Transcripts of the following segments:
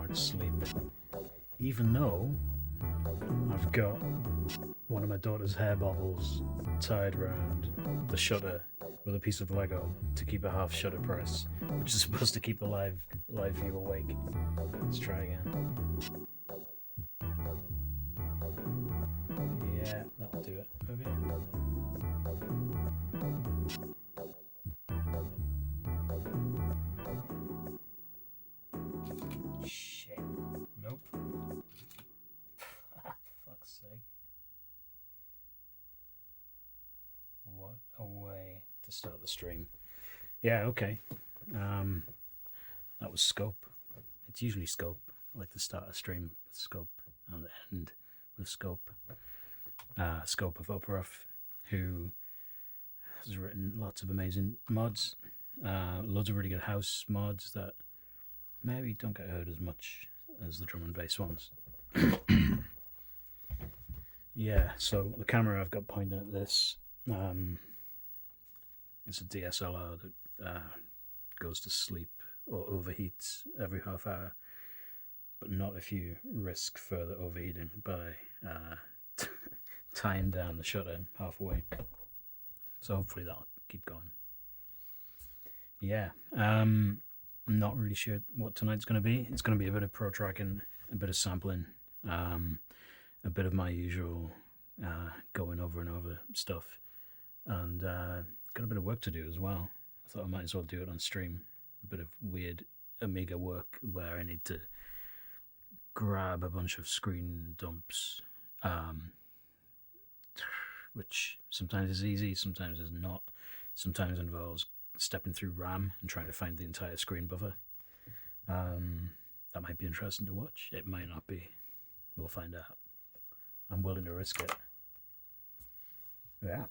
to sleep. Even though I've got one of my daughter's hair bubbles tied around the shutter with a piece of Lego to keep a half shutter press, which is supposed to keep the live view awake. Let's try again. Yeah, that'll do it. Maybe. Shit. Nope. Fuck's sake. What a way to start the stream. Yeah, okay. That was scope. It's usually scope. I like to start a stream with scope and end with scope. Scope of Operuff, who has written lots of amazing mods, loads of really good house mods that maybe don't get heard as much as the drum and bass ones. Yeah, so the camera I've got pointing at this, it's a DSLR that goes to sleep or overheats every half hour, but not if you risk further overheating by tying down the shutter halfway. So hopefully that'll keep going. Yeah, I'm not really sure what tonight's going to be. It's going to be a bit of protracking, a bit of sampling, a bit of my usual going over and over stuff, and got a bit of work to do as well. I thought I might as well do it on stream. A bit of weird Amiga work where I need to grab a bunch of screen dumps, which sometimes is easy, sometimes is not. Sometimes involves stepping through RAM and trying to find the entire screen buffer. That might be interesting to watch. It might not be. We'll find out. I'm willing to risk it. Yeah.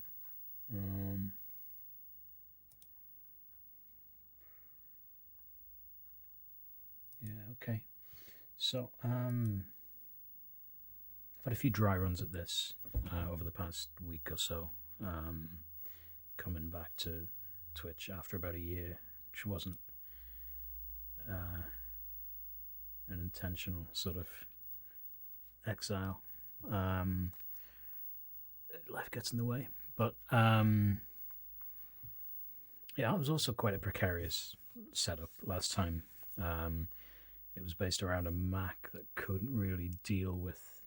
Yeah, okay. So, I've had a few dry runs at this over the past week or so. Coming back to Twitch after about a year, which wasn't an intentional sort of exile. Life gets in the way. But yeah, it was also quite a precarious setup last time. It was based around a Mac that couldn't really deal with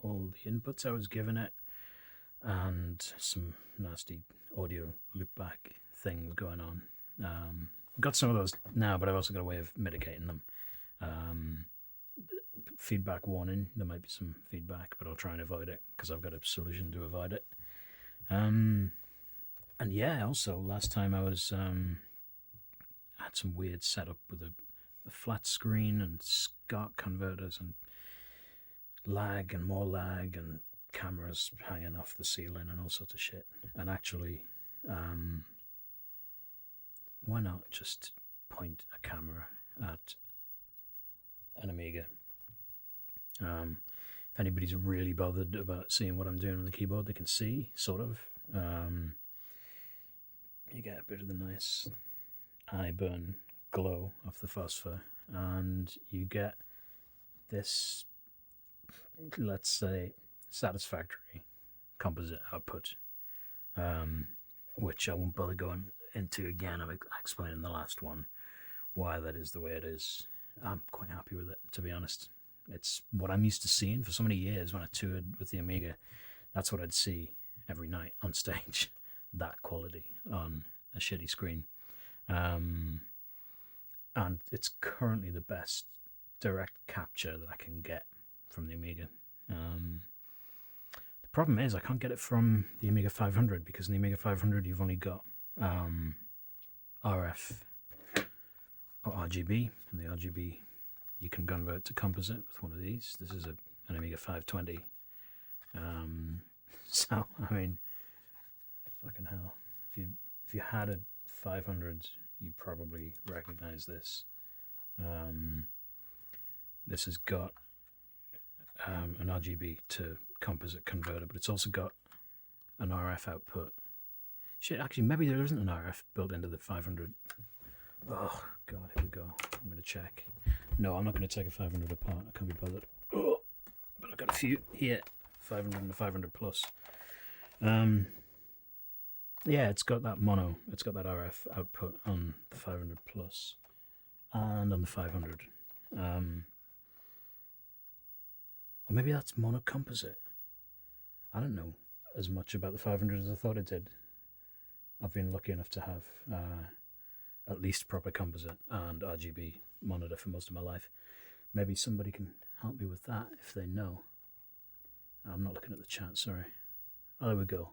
all the inputs I was giving it, and some nasty audio loopback things going on. Got some of those now, but I've also got a way of mitigating them. Feedback warning, there might be some feedback, but I'll try and avoid it because I've got a solution to avoid it. And yeah, also last time I was had some weird setup with a flat screen and SCART converters and lag and more lag and cameras hanging off the ceiling and all sorts of shit. And actually, why not just point a camera at an Amiga? If anybody's really bothered about seeing what I'm doing on the keyboard, they can see, sort of. You get a bit of the nice eye burn glow of the phosphor, and you get this, let's say, satisfactory composite output, which I won't bother going into again. I explained in the last one why that is the way it is. I'm quite happy with it, to be honest. It's what I'm used to seeing for so many years. When I toured with the Amiga, that's what I'd see every night on stage. That quality on a shitty screen. And it's currently the best direct capture that I can get from the Amiga. The problem is I can't get it from the Amiga 500, because in the Amiga 500 you've only got RF or RGB, and the RGB you can convert to composite with one of these. This is an Amiga 520. So I mean, fucking hell, if you had a 500, you probably recognize this. This has got an RGB to composite converter, but it's also got an RF output. Shit, actually, maybe there isn't an RF built into the 500. Oh god, here we go. I'm gonna check. No, I'm not going to take a 500 apart. I can't be bothered. Oh, but I've got a few here, 500 and a 500 plus. Yeah, it's got that mono. It's got that RF output on the 500 plus and on the 500. Or maybe that's mono composite. I don't know as much about the 500 as I thought it did. I've been lucky enough to have at least proper composite and RGB monitor for most of my life. Maybe somebody can help me with that if they know. I'm not looking at the chat, sorry. Oh, there we go.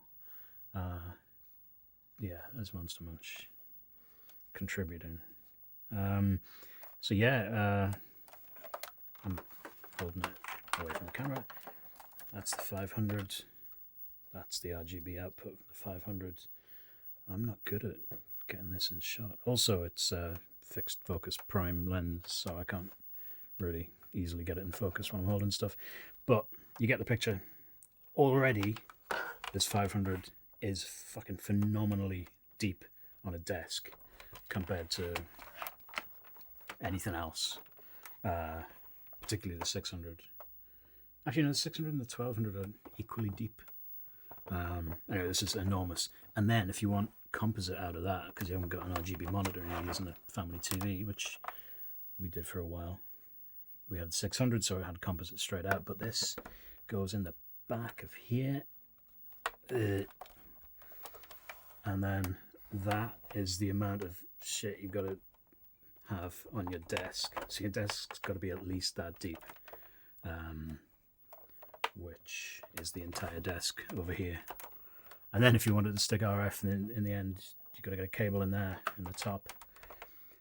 Yeah, there's Monster Munch contributing. So yeah, I'm holding it away from the camera. That's the 500. That's the RGB output of the 500. I'm not good at getting this in shot. Also, it's a fixed focus prime lens, so I can't really easily get it in focus when I'm holding stuff. But you get the picture. Already, this 500 is fucking phenomenally deep on a desk compared to anything else, particularly the 600. Actually, no, the 600 and the 1200 are equally deep. Anyway, this is enormous. And then if you want composite out of that, because you haven't got an RGB monitor and you're using a family TV, which we did for a while, we had the 600, so it had composite straight out, but this goes in the back of here. And then that is the amount of shit you've got to have on your desk. So your desk's got to be at least that deep, which is the entire desk over here. And then if you wanted to stick RF, then in the end, you've got to get a cable in there in the top.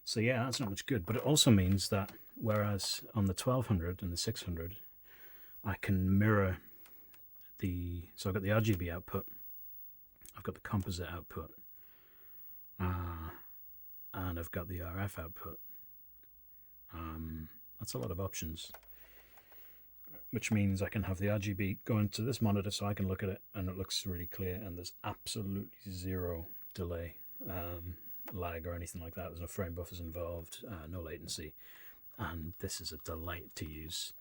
So yeah, that's not much good. But it also means that whereas on the 1200 and the 600, I can mirror the... So I've got the RGB output, I've got the composite output, and I've got the RF output. That's a lot of options, which means I can have the RGB go into this monitor so I can look at it and it looks really clear, and there's absolutely zero delay, lag or anything like that. There's no frame buffers involved, no latency, and this is a delight to use.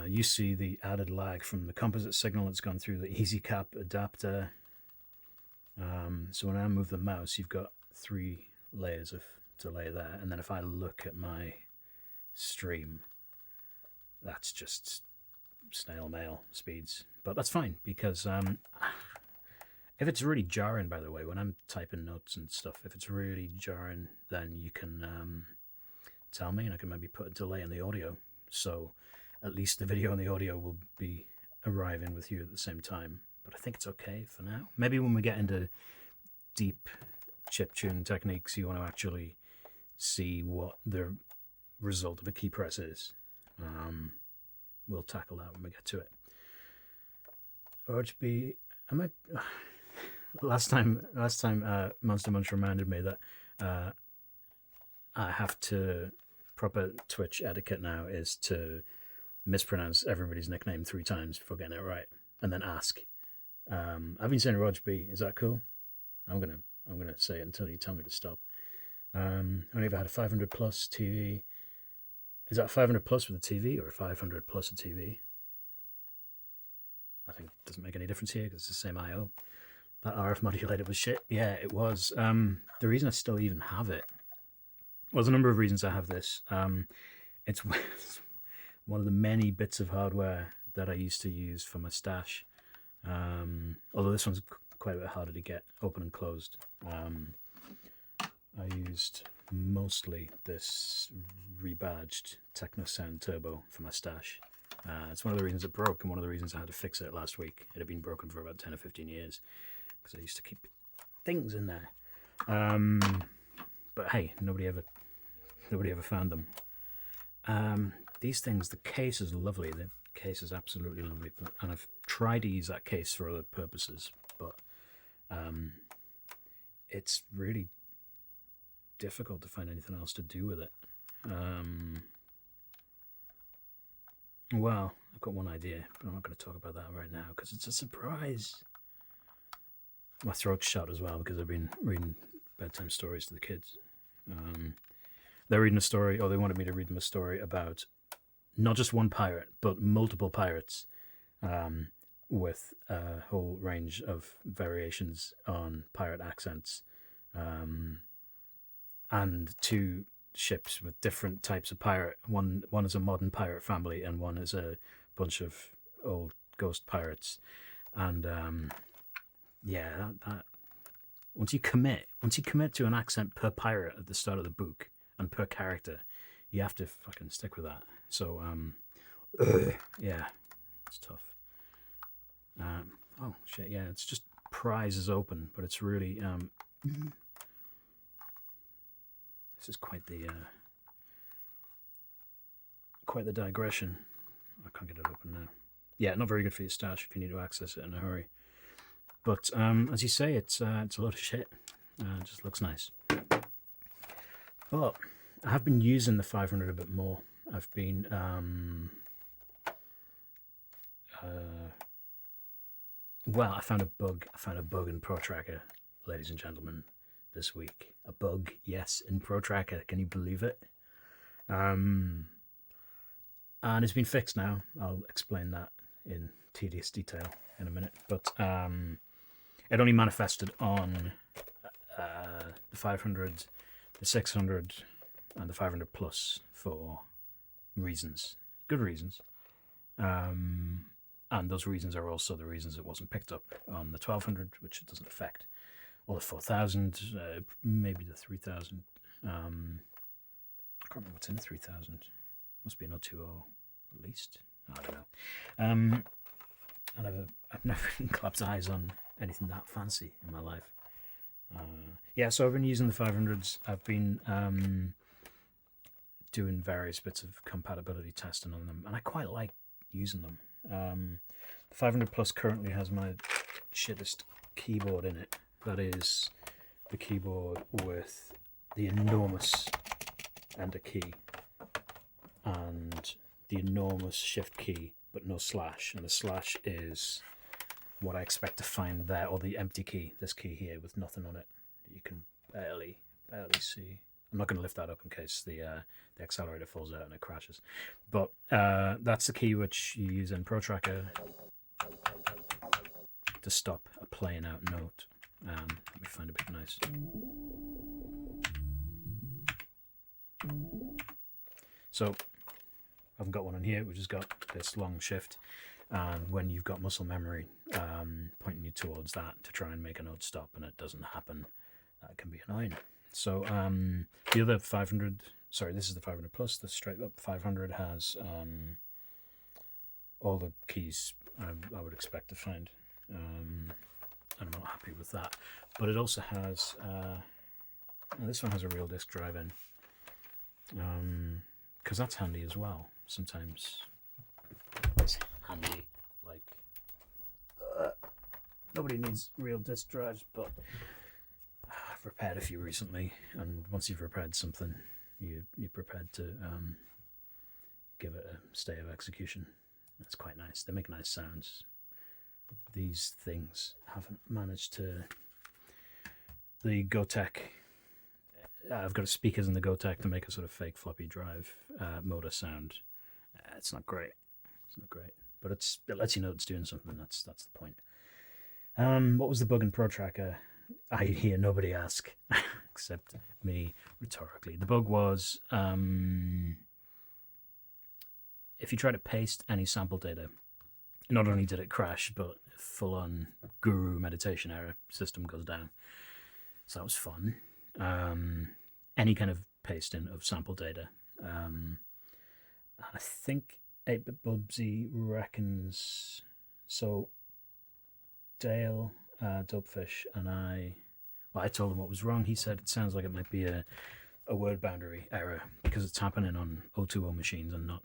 You see the added lag from the composite signal that's gone through the EasyCap adapter. So when I move the mouse, you've got 3 layers of delay there, and then if I look at my stream, that's just snail mail speeds. But that's fine, because if it's really jarring, by the way, when I'm typing notes and stuff, if it's really jarring, then you can tell me, and I can maybe put a delay in the audio, so at least the video and the audio will be arriving with you at the same time. But I think it's okay for now. Maybe when we get into deep chiptune techniques, you want to actually see what the result of a key press is. We'll tackle that when we get to it. RGB, last time Monster Munch reminded me that I have to, proper Twitch etiquette now is to mispronounce everybody's nickname 3 times before getting it right, and then ask. I've been saying Rog B. Is that cool? I'm gonna say it until you tell me to stop. I only ever had a 500 plus TV. Is that 500 plus with a TV or a 500 plus a TV? I think it doesn't make any difference here because it's the same I/O. That RF modulator was shit. Yeah, it was. The reason I still even have it, well, there's a number of reasons I have this. It's one of the many bits of hardware that I used to use for my stash. Although this one's quite a bit harder to get open and closed. I used mostly this rebadged Techno Sound Turbo for my stash. It's one of the reasons it broke, and one of the reasons I had to fix it last week. It had been broken for about 10 or 15 years because I used to keep things in there. But hey, nobody ever found them. These things, the case is lovely. The case is absolutely lovely, and I've tried to use that case for other purposes, but it's really difficult to find anything else to do with it. Well, I've got one idea, but I'm not going to talk about that right now because it's a surprise. My throat's shut as well because I've been reading bedtime stories to the kids. they're reading a story, or they wanted me to read them a story about not just one pirate, but multiple pirates, with a whole range of variations on pirate accents, and two ships with different types of pirate. One is a modern pirate family, and one is a bunch of old ghost pirates. And yeah, that once you commit to an accent per pirate at the start of the book and per character, you have to fucking stick with that. So yeah, it's tough. Oh shit, yeah, it's just prize is open, but it's really this is quite the digression. I can't get it open now. Yeah, not very good for your stash if you need to access it in a hurry. But as you say, it's a lot of shit. It just looks nice. But I have been using the 500 a bit more. I've been well, I found a bug. I found a bug in Protracker, ladies and gentlemen, this week. A bug, yes, in Protracker. Can you believe it? And it's been fixed now. I'll explain that in tedious detail in a minute. But it only manifested on the 500, the 600, and the 500 plus for reasons, good reasons. And those reasons are also the reasons it wasn't picked up on the 1200, which it doesn't affect, or the 4000, maybe the 3000. I can't remember what's in the 3000. Must be an 020 at least. I don't know. And I've never clapped eyes on anything that fancy in my life. Yeah, so I've been using the 500s. I've been doing various bits of compatibility testing on them, and I quite like using them. The 500 Plus currently has my shittest keyboard in it. That is the keyboard with the enormous enter key and the enormous shift key, but no slash. And the slash is what I expect to find there, or the empty key, this key here with nothing on it. You can barely see. I'm not going to lift that up in case the accelerator falls out and it crashes. But that's the key which you use in Protracker to stop a playing out note. Let me find a bit nice. So I've got one on here which has got this long shift, and when you've got muscle memory pointing you towards that to try and make a note stop and it doesn't happen, that can be annoying. So the other 500, sorry, this is the 500 Plus, the straight up 500 has all the keys I would expect to find, and I'm not happy with that. But it also has, this one has a real disk drive in, because that's handy as well. Sometimes it's handy, like, nobody needs real disk drives, but I've repaired a few recently, and once you've repaired something, you're prepared to give it a stay of execution. That's quite nice. They make nice sounds. These things haven't managed to. The Gotek, I've got speakers in the Gotek to make a sort of fake floppy drive motor sound. It's not great. It's not great, but it lets you know it's doing something. That's the point. What was the bug in Protracker? I hear nobody ask, except me rhetorically. The bug was if you try to paste any sample data, not only did it crash, but full-on guru meditation error, system goes down. So that was fun. Any kind of pasting of sample data. I think 8-Bit Bubsy reckons, so Dale, Dopefish, and I told him what was wrong. He said it sounds like it might be a word boundary error because it's happening on 020 machines and not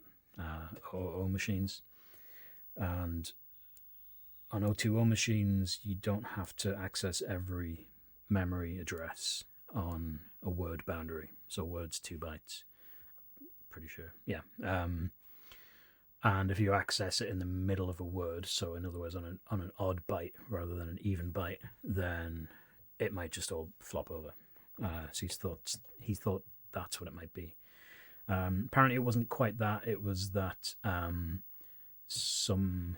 00 machines. And on 020 machines, you don't have to access every memory address on a word boundary. So words 2 bytes, pretty sure. Yeah. And if you access it in the middle of a word, so in other words on an odd byte rather than an even byte, then it might just all flop over. So he thought that's what it might be. Apparently, it wasn't quite that. It was that some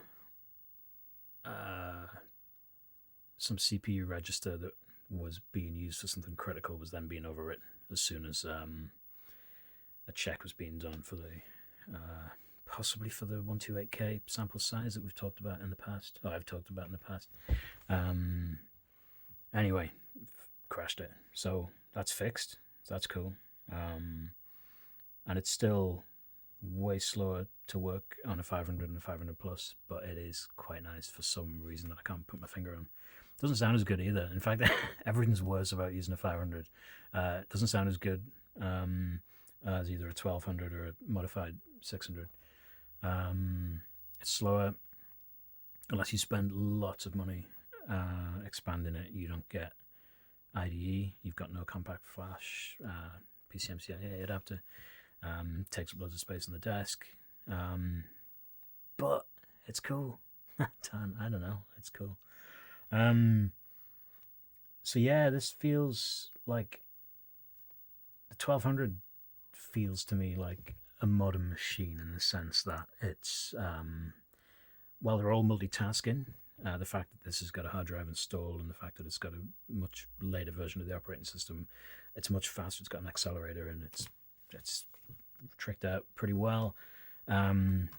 some CPU register that was being used for something critical was then being overwritten as soon as a check was being done for the possibly for the 128K sample size that we've talked about in the past. I've talked about in the past. Anyway, crashed it. So that's fixed. That's cool. And it's still way slower to work on a 500 and a 500 plus, but it is quite nice for some reason that I can't put my finger on. Doesn't sound as good either. In fact, everything's worse about using a 500. It doesn't sound as good as either a 1200 or a modified 600. It's slower. Unless you spend lots of money expanding it, you don't get IDE. You've got no compact flash, PCMCIA adapter. Takes up loads of space on the desk. But it's cool. I don't know. It's cool. So yeah, this feels like the 1200 feels to me like a modern machine in the sense that it's while they're all multitasking, the fact that this has got a hard drive installed and the fact that it's got a much later version of the operating system, it's much faster. It's got an accelerator and it's tricked out pretty well. The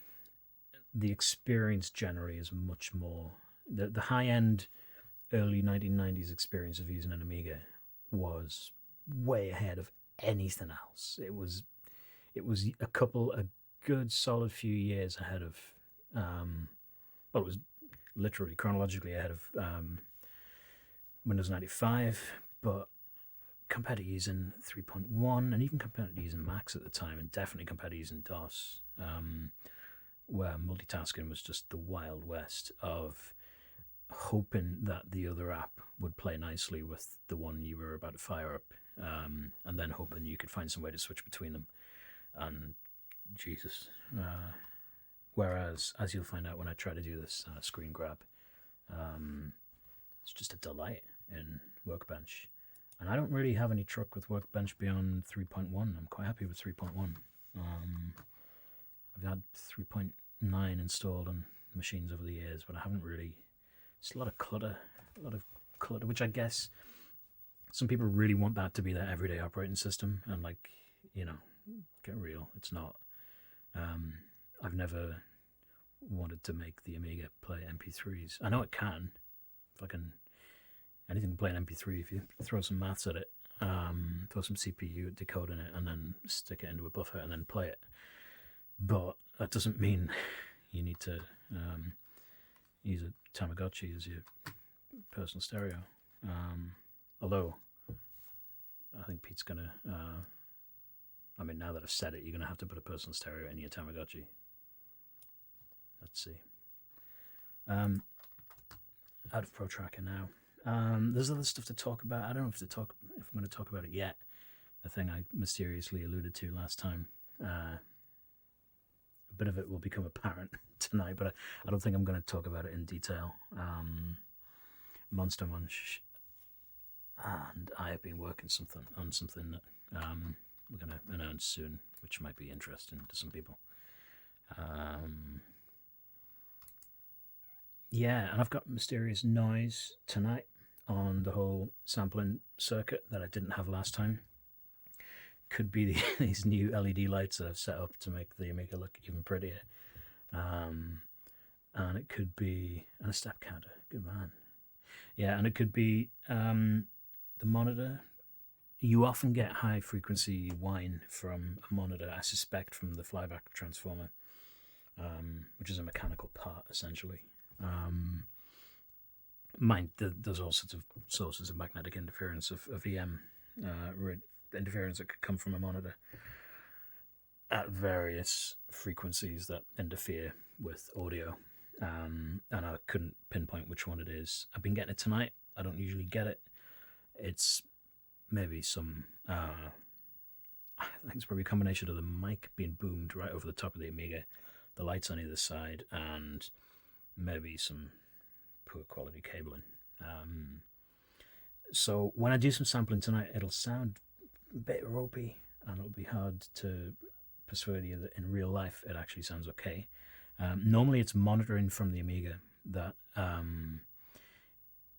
experience generally is much more the high end early 1990s experience of using an Amiga was way ahead of anything else. It was a good solid few years ahead of it was literally chronologically ahead of Windows 95, but compared to using 3.1 and even compared to using Macs at the time, and definitely compared to using DOS, where multitasking was just the Wild West of hoping that the other app would play nicely with the one you were about to fire up, and then hoping you could find some way to switch between them. And Jesus. Whereas, as you'll find out when I try to do this screen grab, it's just a delight in Workbench. And I don't really have any truck with Workbench beyond 3.1. I'm quite happy with 3.1. I've had 3.9 installed on machines over the years, but I haven't really. It's a lot of clutter, which I guess some people really want that to be their everyday operating system. And like, get real, it's not. I've never wanted to make the Amiga play MP3s. I know it can. Anything can play an MP3 if you throw some maths at it, throw some CPU decoding it, and then stick it into a buffer and then play it. But that doesn't mean you need to use a Tamagotchi as your personal stereo. Although, I think Pete's going to... now that I've said it, you're going to have to put a personal stereo in your Tamagotchi. Let's see. Out of Protracking now. There's other stuff to talk about. I don't know if I'm going to talk about it yet. The thing I mysteriously alluded to last time. A bit of it will become apparent tonight, but I don't think I'm going to talk about it in detail. Monster Munch and I have been working on something that we're going to announce soon, which might be interesting to some people. Yeah, and I've got Mysterious Noise tonight on the whole sampling circuit that I didn't have last time. Could be these new LED lights that I've set up to make the Amiga look even prettier. And it could be... And a step counter. Good man. Yeah, and it could be the monitor. You often get high frequency whine from a monitor, I suspect from the flyback transformer, which is a mechanical part, essentially. There's all sorts of sources of magnetic interference, of EM interference that could come from a monitor at various frequencies that interfere with audio. And I couldn't pinpoint which one it is. I've been getting it tonight. I don't usually get it. It's maybe some... I think it's probably a combination of the mic being boomed right over the top of the Amiga, the lights on either side, and maybe some poor quality cabling. So when I do some sampling tonight, it'll sound a bit ropey. and it'll be hard to persuade you that in real life it actually sounds okay. Normally it's monitoring from the Amiga that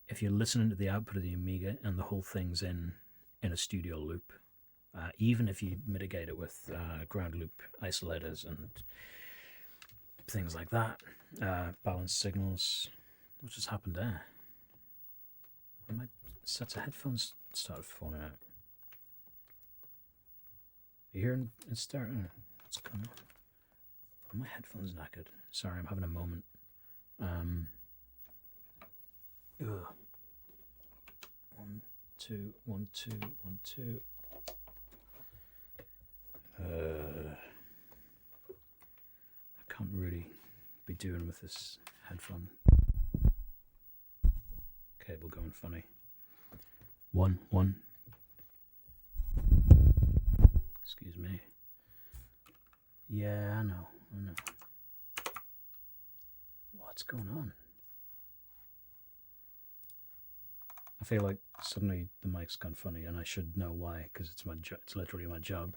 if you're listening to the output of the Amiga and the whole thing's in a studio loop, even if you mitigate it with ground loop isolators and things like that, balanced signals. What just happened there? My sets of headphones started falling out. You hearing it start? What's going on? Are my headphones knackered? Sorry, I'm having a moment. Ugh. 1, 2, 1, 2, 1, 2. I can't really be doing with this headphone cable going funny. 1, 1. Excuse me. Yeah, I know. What's going on? I feel like suddenly the mic's gone funny, and I should know why, because it's my it's literally my job.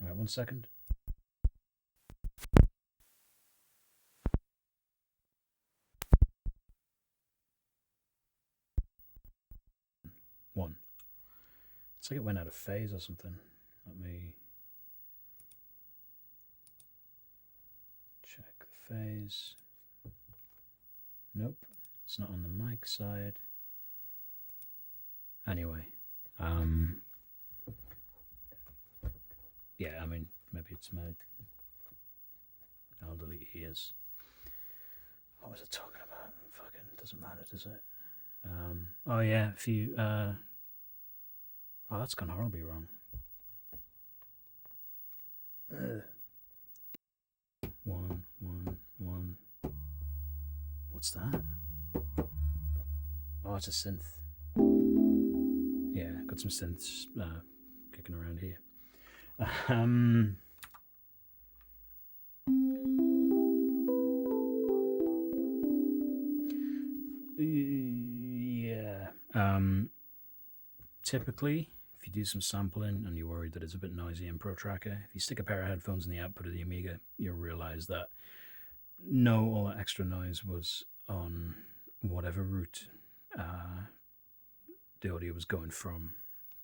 Alright, 1 second. One. It's like it went out of phase or something. Let me check the phase. Nope, it's not on the mic side. Anyway, yeah, I mean, maybe it's my elderly ears. What was I talking about? Fucking doesn't matter, does it? Oh yeah, if you oh, that's gone horribly wrong. 1, 1, 1. What's that? Oh, it's a synth. Yeah, got some synths kicking around here. Yeah. Typically, if you do some sampling and you're worried that it's a bit noisy in Protracking, if you stick a pair of headphones in the output of the Amiga, you'll realize that no, all that extra noise was on whatever route the audio was going from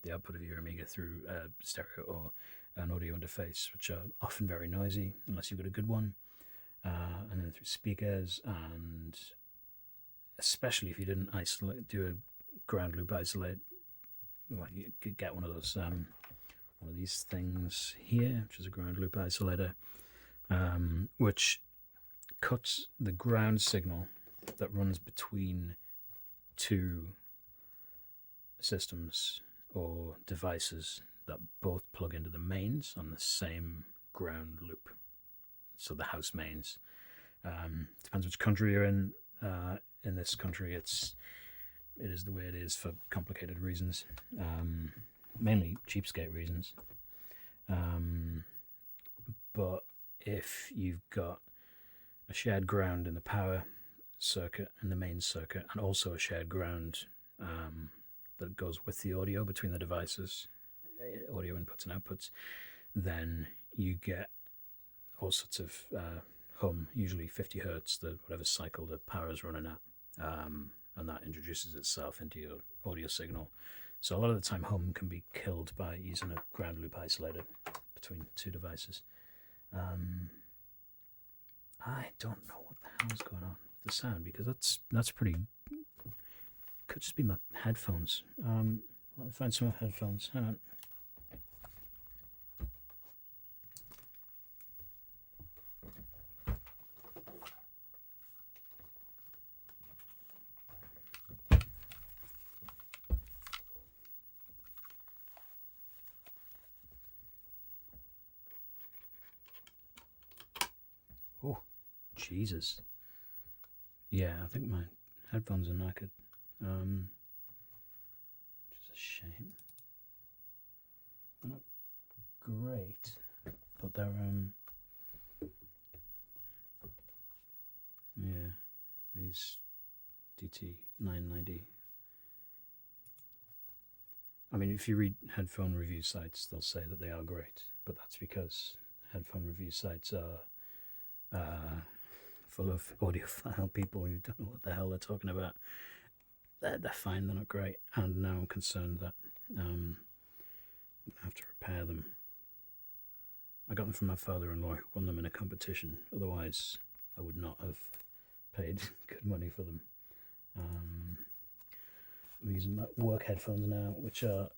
the output of your Amiga through stereo or an audio interface, which are often very noisy unless you've got a good one, and then through speakers, and especially if you didn't do a ground loop isolate. Well, you could get one of those one of these things here, which is a ground loop isolator, which cuts the ground signal that runs between two systems or devices that both plug into the mains on the same ground loop. So the house mains. Depends which country you're in. In this country, it is the way it is for complicated reasons, mainly cheapskate reasons. But if you've got a shared ground in the power circuit and the main circuit, and also a shared ground that goes with the audio between the devices, audio inputs and outputs, then you get all sorts of hum, usually 50 hertz, whatever cycle the power is running at, and that introduces itself into your audio signal. So a lot of the time hum can be killed by using a ground loop isolator between two devices. I don't know what the hell is going on with the sound, because that's pretty... Could just be my headphones. Let me find some more headphones. Hang on. Oh, Jesus. Yeah, I think my headphones are knackered. Which is a shame. They're not great, but they're yeah. I mean, if you read headphone review sites, they'll say that they are great, but that's because headphone review sites are full of audiophile people who don't know what the hell they're talking about. They're fine, they're not great, and now I'm concerned that I have to repair them. I got them from my father-in-law who won them in a competition, otherwise I would not have paid good money for them. I'm using my work headphones now, which are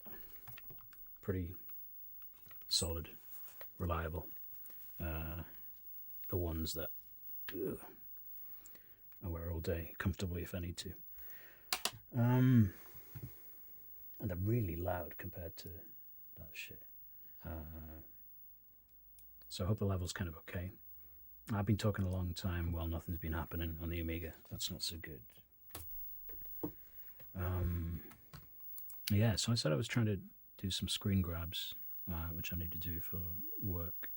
pretty solid, reliable. The ones that I wear all day, comfortably if I need to. And they're really loud compared to that shit. So I hope the level's kind of okay. I've been talking a long time while nothing's been happening on the Amiga. That's not so good. Yeah, so I said I was trying to do some screen grabs, which I need to do for work.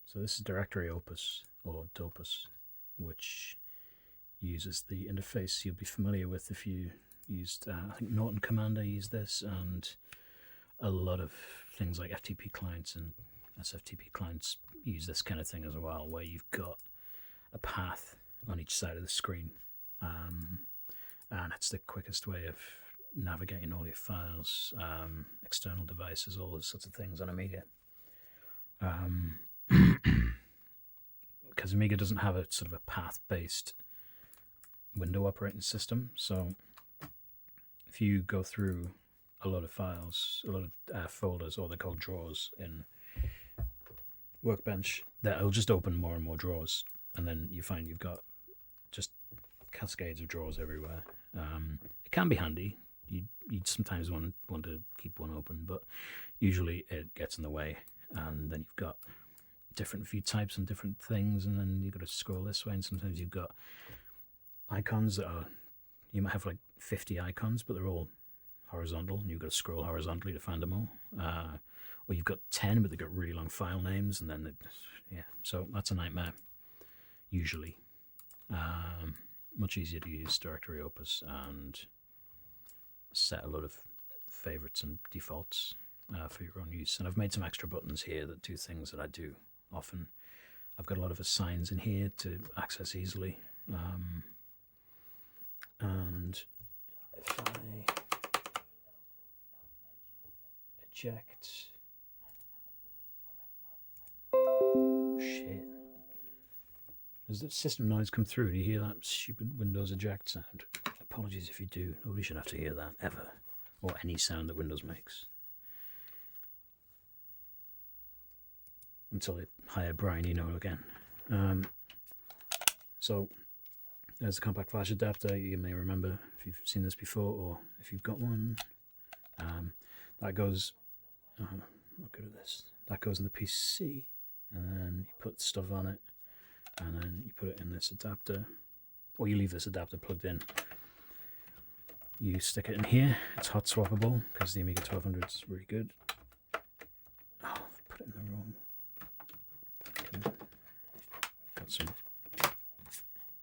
So this is Directory Opus, or Dopus, which uses the interface you'll be familiar with if you used, I think Norton Commander used this, and a lot of things like FTP clients and SFTP clients use this kind of thing as well, where you've got a path on each side of the screen, and it's the quickest way of navigating all your files, external devices, all those sorts of things on Amiga. Because Amiga doesn't have a sort of a path-based window operating system, so if you go through a lot of files, a lot of folders, or they're called drawers in Workbench, that'll just open more and more drawers, and then you find you've got just cascades of drawers everywhere. It can be handy. You'd sometimes want to keep one open, but usually it gets in the way, and then you've got different view types and different things, and then you've got to scroll this way, and sometimes you've got icons that are, you might have like 50 icons, but they're all horizontal, and you've got to scroll horizontally to find them all. Or you've got 10, but they've got really long file names, and then, yeah, so that's a nightmare, usually. Much easier to use Directory Opus and set a lot of favorites and defaults for your own use. And I've made some extra buttons here that do things that I do often. I've got a lot of assigns in here to access easily. And if I eject... Shit. Does the system noise come through? Do you hear that stupid Windows eject sound? Apologies if you do. Nobody should have to hear that, ever. Or any sound that Windows makes. Until they hire Brian Eno again. So, there's the compact flash adapter. You may remember if you've seen this before, or if you've got one. That goes... I'm not good at this. That goes in the PC, and then you put stuff on it, and then you put it in this adapter, or you leave this adapter plugged in. You stick it in here. It's hot swappable because the Amiga 1200 is really good. Oh, I've put it in the wrong. Got some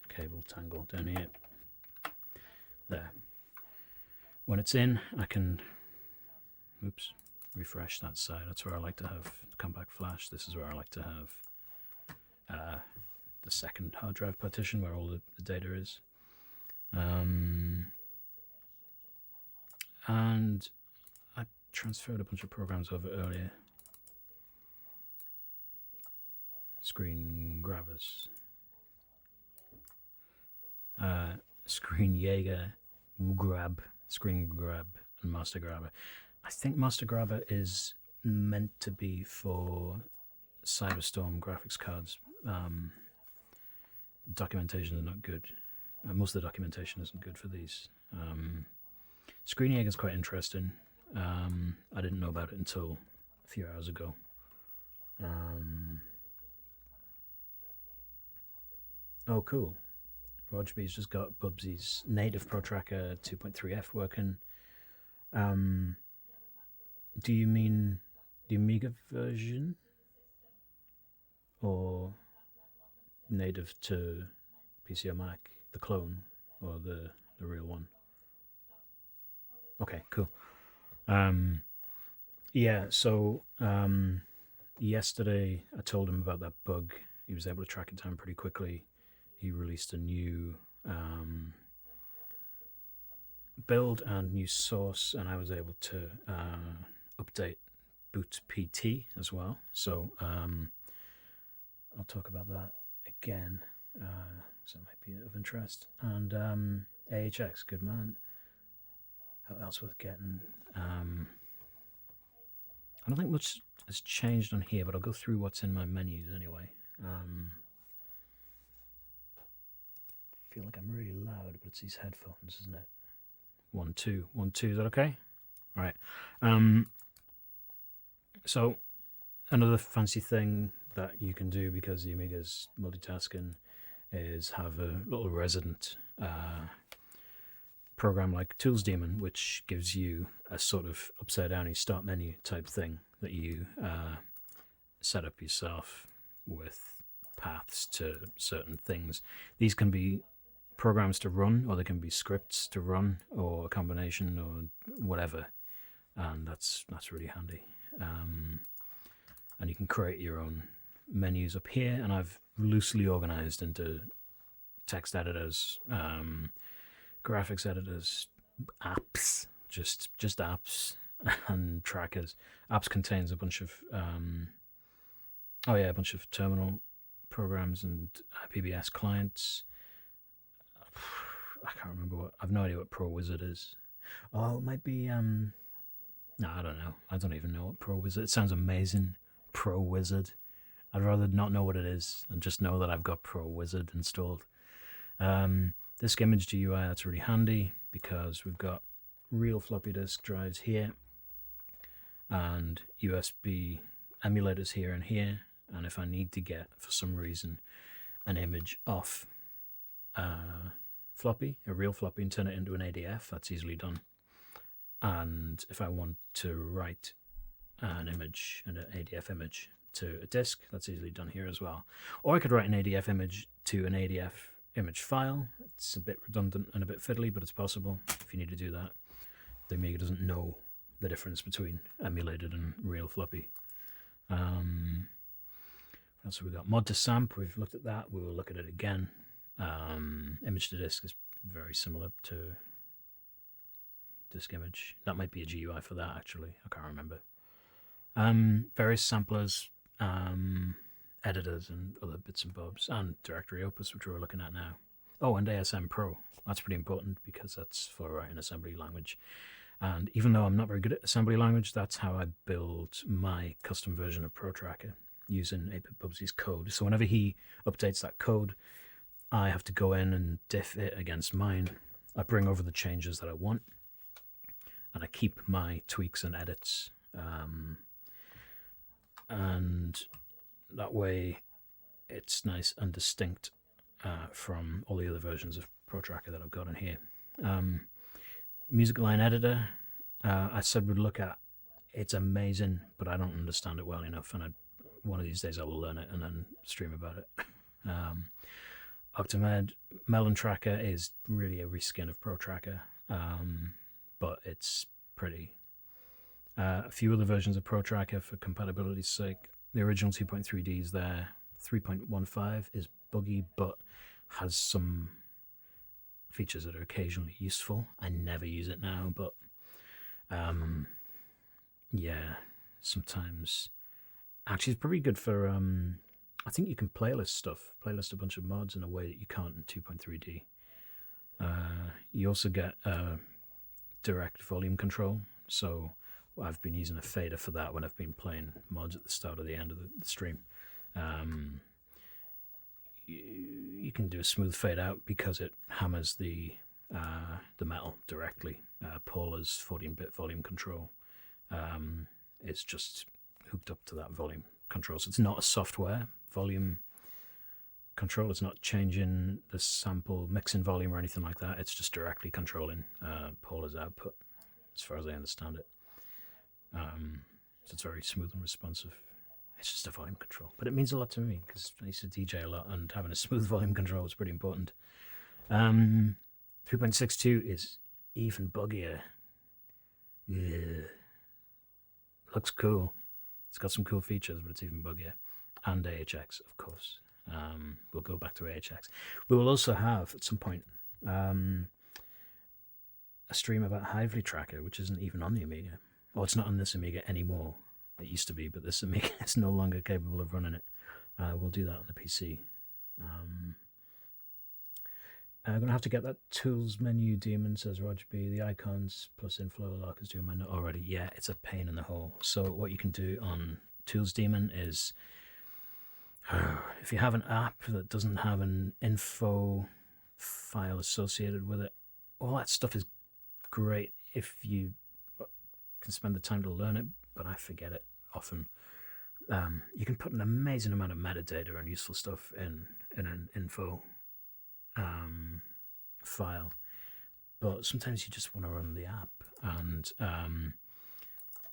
cable tangle down here. There. When it's in, I can, oops, refresh that side. That's where I like to have the compact flash. This is where I like to have the second hard drive partition where all the data is. And I transferred a bunch of programs over earlier. Screen grabbers. Screen Jaeger, grab, screen grab, and master grabber. I think master grabber is meant to be for Cyberstorm graphics cards. Documentation is not good. Most of the documentation isn't good for these. Screen Jaeger is quite interesting. I didn't know about it until a few hours ago. Oh, cool. Rogerby's just got Bubsy's native Protracker 2.3F working. Do you mean the Amiga version? Or native to PC or Mac, the clone or the real one? Okay, cool. Yeah, so yesterday I told him about that bug. He was able to track it down pretty quickly. He released a new build and new source, and I was able to update boot PT as well. So I'll talk about that again. So it might be of interest. And AHX, good man. How else worth getting? I don't think much has changed on here, but I'll go through what's in my menus anyway. I feel like I'm really loud, but it's these headphones, isn't it? 1, 2, 1, 2. Is that okay? All right. So another fancy thing that you can do because the Amiga's multitasking is have a little resident program like Tools Daemon, which gives you a sort of upside down start menu type thing that you set up yourself with paths to certain things. These can be programs to run, or they can be scripts to run, or a combination, or whatever, and that's really handy. And you can create your own menus up here, and I've loosely organized into text editors, graphics editors, apps, just apps, and trackers. Apps contains a bunch of a bunch of terminal programs and PBS clients. I can't remember what. I've no idea what Pro Wizard is. Oh, it might be. No, I don't know. I don't even know what Pro Wizard. It sounds amazing. Pro Wizard. I'd rather not know what it is and just know that I've got Pro Wizard installed. Disk image GUI, that's really handy because we've got real floppy disk drives here and USB emulators here and here. And if I need to get, for some reason, an image off floppy, a real floppy, and turn it into an ADF, that's easily done. And if I want to write an image, an ADF image, to a disk, that's easily done here as well. Or I could write an ADF image to an ADF image file. It's a bit redundant and a bit fiddly, but it's possible if you need to do that. The Amiga doesn't know the difference between emulated and real floppy. So we've got mod to samp. We've looked at that. We will look at it again. Image to disk is very similar to disk image. That might be a GUI for that, actually. I can't remember. Various samplers, editors, and other bits and bobs, and directory opus, which we're looking at now. Oh, and ASM Pro. That's pretty important because that's for writing assembly language. And even though I'm not very good at assembly language, that's how I build my custom version of Protracker, using 8-Bit Bubsy's code. So whenever he updates that code, I have to go in and diff it against mine. I bring over the changes that I want, and I keep my tweaks and edits. And that way it's nice and distinct from all the other versions of Protracker that I've got in here. Music line editor, I said we'd look at. It's amazing, but I don't understand it well enough, and one of these days I will learn it and then stream about it. Octamed Melon Tracker is really a reskin of Protracker, but it's pretty. A few other versions of Protracker for compatibility's sake. The original 2.3D is there. 3.15 is buggy, but has some features that are occasionally useful. I never use it now, but yeah, sometimes. Actually, it's pretty good for. I think you can playlist a bunch of mods in a way that you can't in 2.3D. You also get direct volume control, so I've been using a fader for that when I've been playing mods at the start or the end of the stream. You can do a smooth fade out because it hammers the metal directly. Paula's 14-bit volume control is just hooked up to that volume control, so it's not a software volume control. It's not changing the sample mixing volume or anything like that. It's just directly controlling Paula's output, as far as I understand it. So it's very smooth and responsive. It's just a volume control, but it means a lot to me because I used to DJ a lot, and having a smooth volume control is pretty important. 3.62 is even buggier. Yeah. Looks cool. It's got some cool features, but it's even buggier. And AHX, of course. We'll go back to AHX. We will also have, at some point, a stream about Hively Tracker, which isn't even on the Amiga. Well, it's not on this Amiga anymore. It used to be, but this Amiga is no longer capable of running it. We'll do that on the PC. I'm going to have to get that tools menu daemon, says Roger B. The icons plus inflow lock is doing my note already. Yeah, it's a pain in the hole. So what you can do on tools daemon is, if you have an app that doesn't have an info file associated with it, all that stuff is great if you can spend the time to learn it, but I forget it often. You can put an amazing amount of metadata and useful stuff in an info file, but sometimes you just want to run the app, and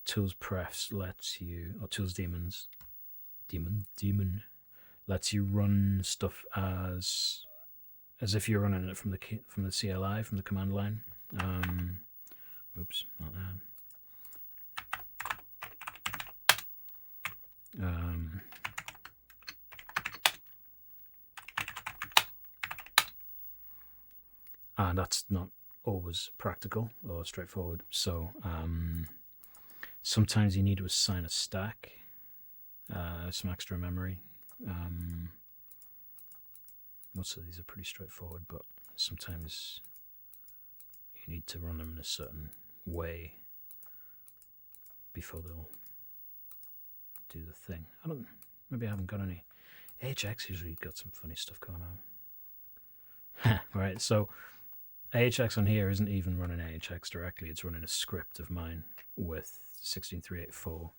tools prefs lets you, or tools daemon lets you run stuff as if you're running it from the CLI, from the command line. Oops, not that. And that's not always practical or straightforward. So sometimes you need to assign a stack, some extra memory. Most of these are pretty straightforward, but sometimes you need to run them in a certain way before they'll do the thing. Maybe I haven't got any. AHX usually got some funny stuff going on. Right, so AHX on here isn't even running AHX directly, it's running a script of mine with 16384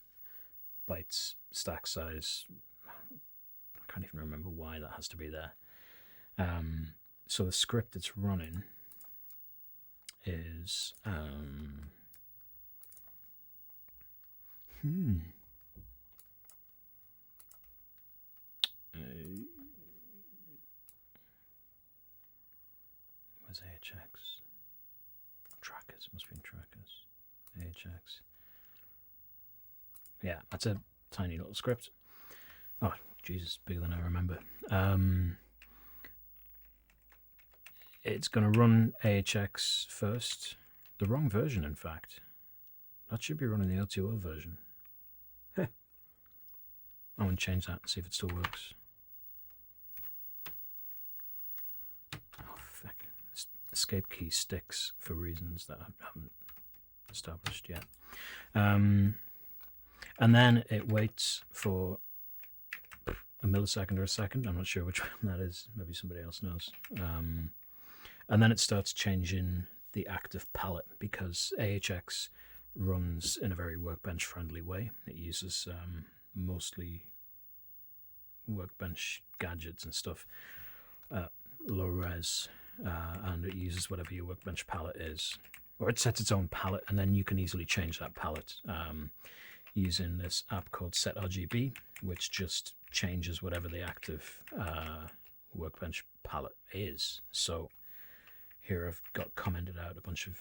bytes stack size. I can't even remember why that has to be there. So the script it's running is where's AHX? Trackers, must be in trackers. AHX. Yeah, that's a tiny little script. Oh, Jesus, bigger than I remember. It's going to run AHX first. The wrong version, in fact. That should be running the O2O version. Heh. I want to change that and see if it still works. Oh, fuck. This escape key sticks for reasons that I haven't established yet. And then it waits for a millisecond or a second. I'm not sure which one that is. Maybe somebody else knows. And then it starts changing the active palette because AHX runs in a very workbench friendly way. It uses mostly workbench gadgets and stuff, low res, and it uses whatever your workbench palette is, or it sets its own palette, and then you can easily change that palette using this app called SetRGB, which just changes whatever the active workbench palette is. So here I've got commented out a bunch of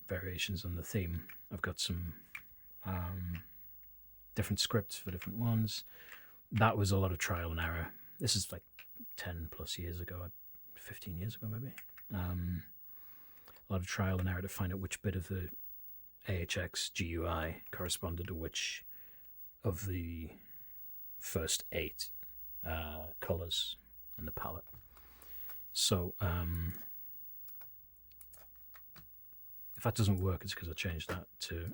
variations on the theme. I've got some different scripts for different ones. That was a lot of trial and error. This is like 10 plus years ago, 15 years ago maybe. A lot of trial and error to find out which bit of the AHX GUI corresponded to which of the first 8 colors in the palette. So if that doesn't work, it's because I changed that to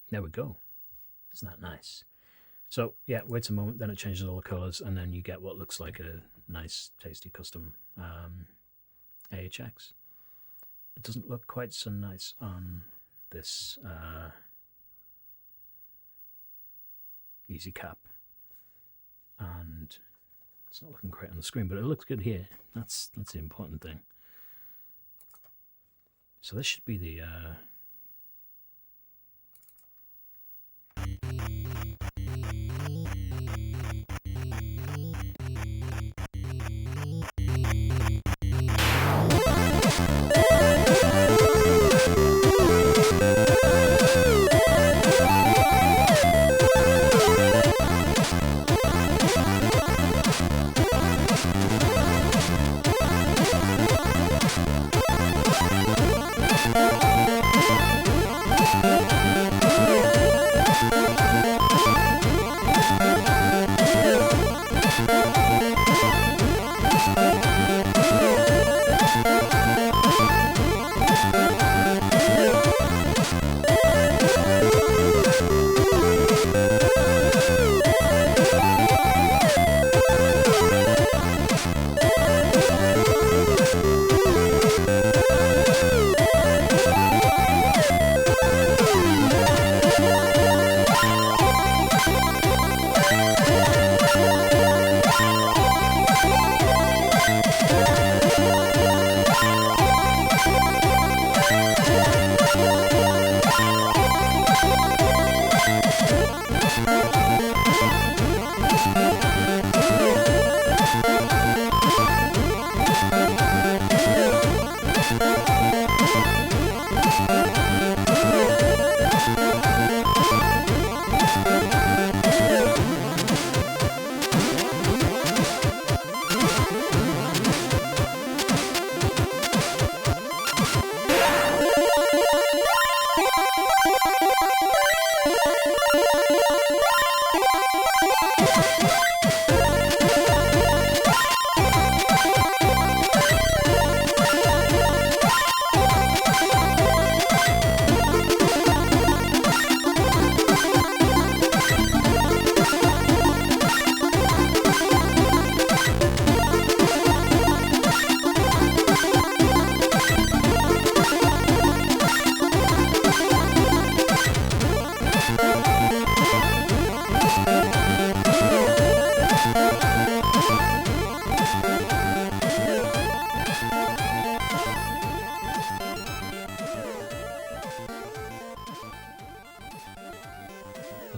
there we go. Isn't that nice? So yeah, waits a moment, then it changes all the colors, and then you get what looks like a nice, tasty custom AHX. It doesn't look quite so nice on this easy cap, and it's not looking great on the screen, but it looks good here. That's the important thing. So this should be the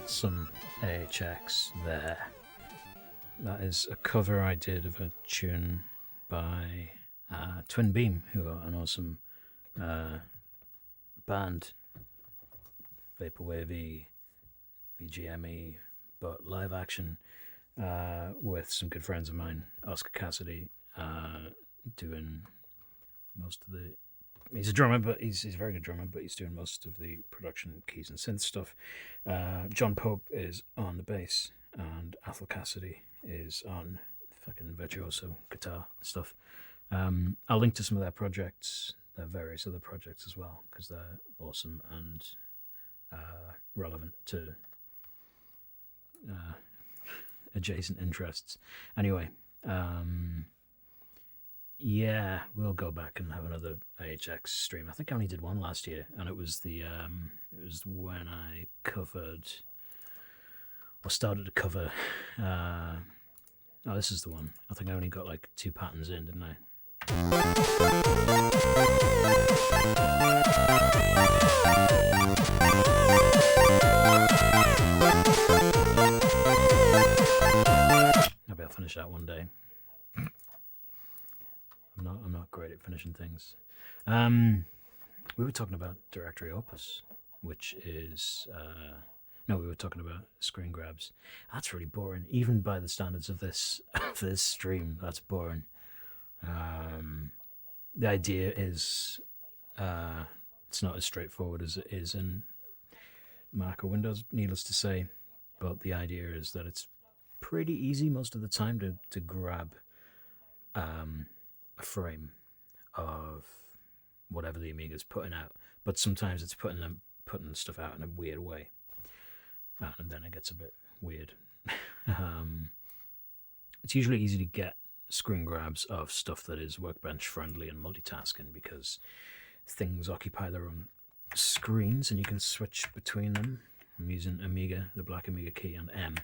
Some AHX there. That is a cover I did of a tune by Twin Beam, who are an awesome band, vaporwavy, VGME, but live action, with some good friends of mine, Oscar Cassidy, doing most of the. He's a drummer, but he's a very good drummer, but he's doing most of the production, keys and synth stuff. John Pope is on the bass, and Athel Cassidy is on fucking virtuoso guitar stuff. I'll link to some of their projects, their various other projects as well, because they're awesome and relevant to adjacent interests. Anyway, yeah, we'll go back and have another AHX stream. I think I only did one last year, and it was the it was when I covered or started to cover. Oh, this is the one. I think I only got like 2 patterns in, didn't I? Maybe I'll finish that one day. I'm not great at finishing things. We were talking about Directory Opus, which is no, we were talking about screen grabs. That's really boring, even by the standards of this stream. That's boring. The idea is it's not as straightforward as it is in Mac or Windows, needless to say, but the idea is that it's pretty easy most of the time to grab a frame of whatever the Amiga's putting out, but sometimes it's putting stuff out in a weird way, and then it gets a bit weird. It's usually easy to get screen grabs of stuff that is workbench friendly and multitasking, because things occupy their own screens and you can switch between them. I'm using Amiga, the black Amiga key, and M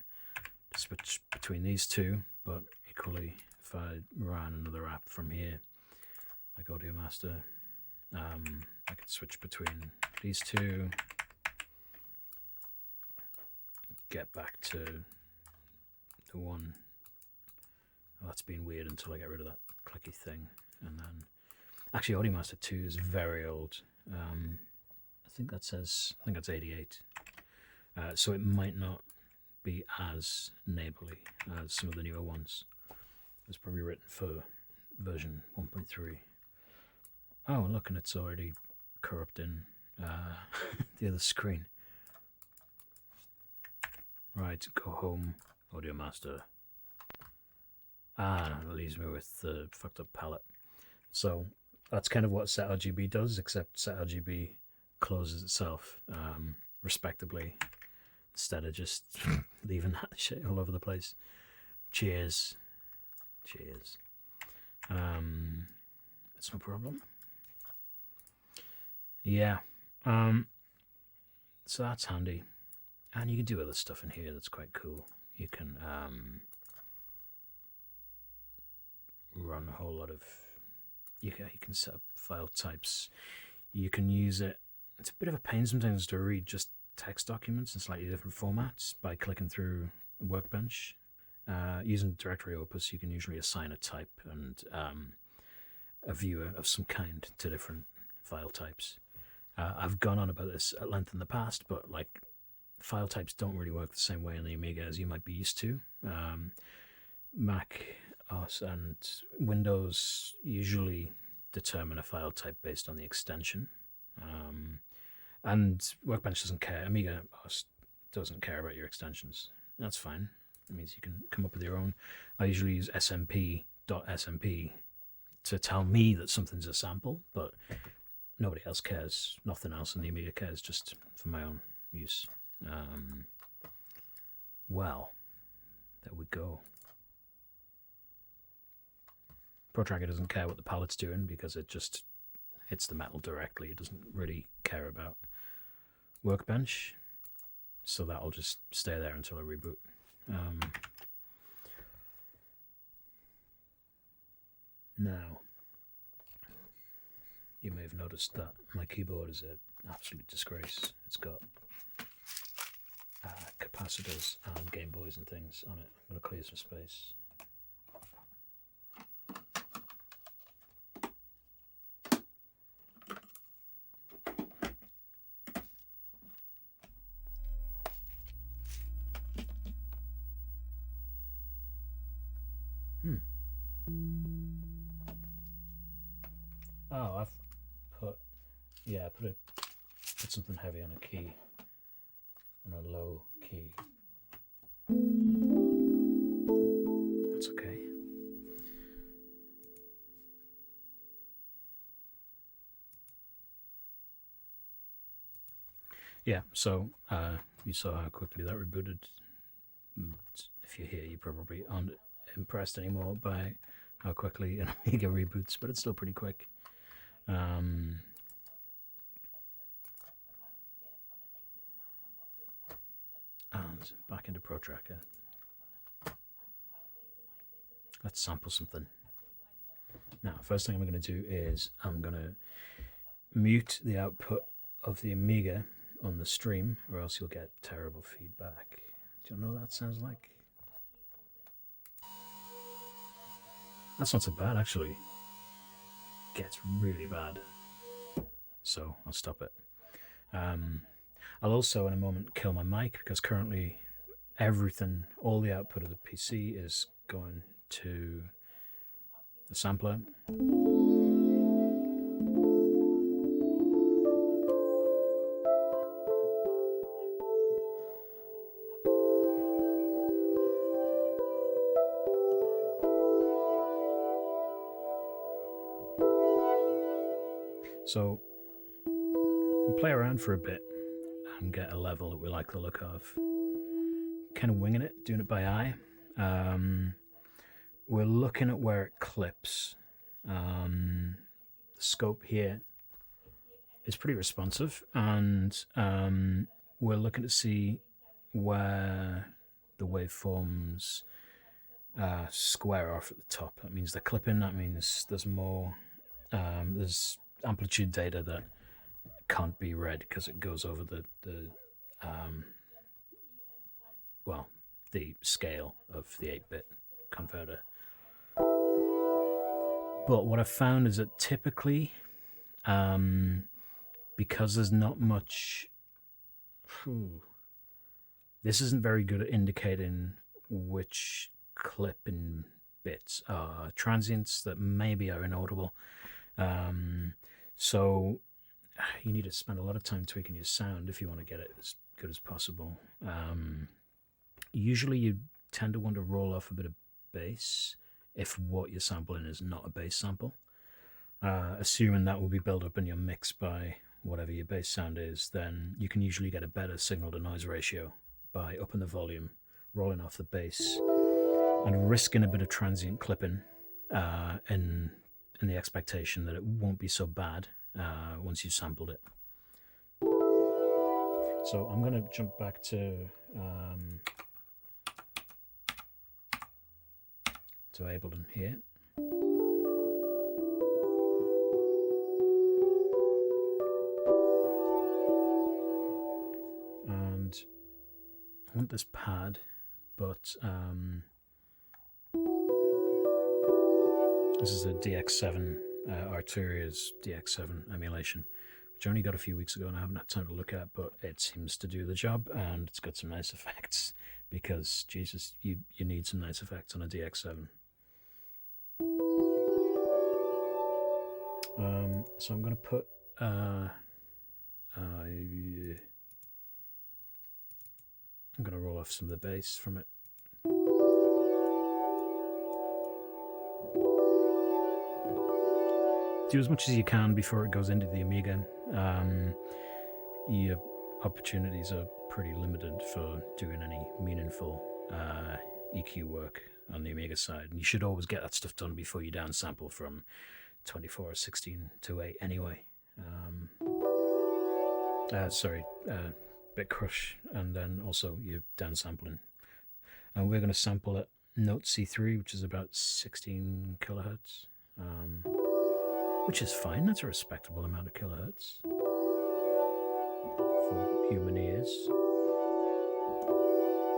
to switch between these two, but equally if I ran another app from here, like Audio Master, I could switch between these two, get back to the one. Oh, that's been weird until I get rid of that clicky thing. And then, actually, Audiomaster 2 is very old. I think that says, I think that's 88. So it might not be as neighborly as some of the newer ones. It's probably written for version 1.3. Oh, look, and it's already corrupting the other screen. Right, go home, Audiomaster. Ah, that leaves me with the fucked up palette. So that's kind of what setRGB does, except setRGB closes itself respectably instead of just leaving that shit all over the place. Cheers. Cheers. That's no problem. Yeah. So that's handy. And you can do other stuff in here that's quite cool. You can run a whole lot of... You can set up file types. You can use it... It's a bit of a pain sometimes to read just text documents in slightly different formats by clicking through a workbench. Using directory opus, you can usually assign a type and a viewer of some kind to different file types. I've gone on about this at length in the past, but like file types don't really work the same way on the Amiga as you might be used to. Mac OS and Windows usually determine a file type based on the extension. And Workbench doesn't care. Amiga OS doesn't care about your extensions. That's fine. It means you can come up with your own. I usually use smp.smp to tell me that something's a sample, but nobody else cares. Nothing else in the Amiga cares, just for my own use. Well, there we go. Protracking doesn't care what the palette's doing because it just hits the metal directly. It doesn't really care about Workbench, so that'll just stay there until I reboot. Now, you may have noticed that my keyboard is an absolute disgrace. It's got capacitors and Game Boys and things on it. I'm going to clear some space. Oh, I've put put something heavy on a key, on a low key. That's okay. Yeah, so you saw how quickly that rebooted. If you're here, you probably aren't impressed anymore by how quickly an Amiga reboots, but it's still pretty quick. And back into Protracker. Let's sample something. Now, first thing I'm going to do is I'm going to mute the output of the Amiga on the stream, or else you'll get terrible feedback. Do you know what that sounds like? That's not so bad, actually. It gets really bad. So I'll stop it. I'll also in a moment kill my mic because currently everything, all the output of the PC is going to the sampler. So we'll play around for a bit and get a level that we like the look of. Kind of winging it, doing it by eye. We're looking at where it clips. The scope here is pretty responsive, and we're looking to see where the waveforms square off at the top. That means they're clipping. That means there's more. There's amplitude data that can't be read because it goes over the well, the scale of the 8-bit converter. But what I've found is that typically, because there's not much, this isn't very good at indicating which clipping bits are transients that maybe are inaudible. So you need to spend a lot of time tweaking your sound if you want to get it as good as possible. Usually you tend to want to roll off a bit of bass if what you're sampling is not a bass sample. Assuming that will be built up in your mix by whatever your bass sound is, then you can usually get a better signal to noise ratio by upping the volume, rolling off the bass, and risking a bit of transient clipping in the expectation that it won't be so bad once you've sampled it. So I'm going to jump back to Ableton here. And I want this pad, but this is a DX7, Arturia's DX7 emulation, which I only got a few weeks ago and I haven't had time to look at, but it seems to do the job and it's got some nice effects because, Jesus, you need some nice effects on a DX7. So I'm going to put I'm going to roll off some of the bass from it. Do as much as you can before it goes into the Amiga. Your opportunities are pretty limited for doing any meaningful EQ work on the Amiga side. And you should always get that stuff done before you downsample from 24 or 16 to 8 anyway. Bit crush, and then also you're downsampling. And we're going to sample at Note C3, which is about 16 kilohertz, which is fine. That's a respectable amount of kilohertz for human ears.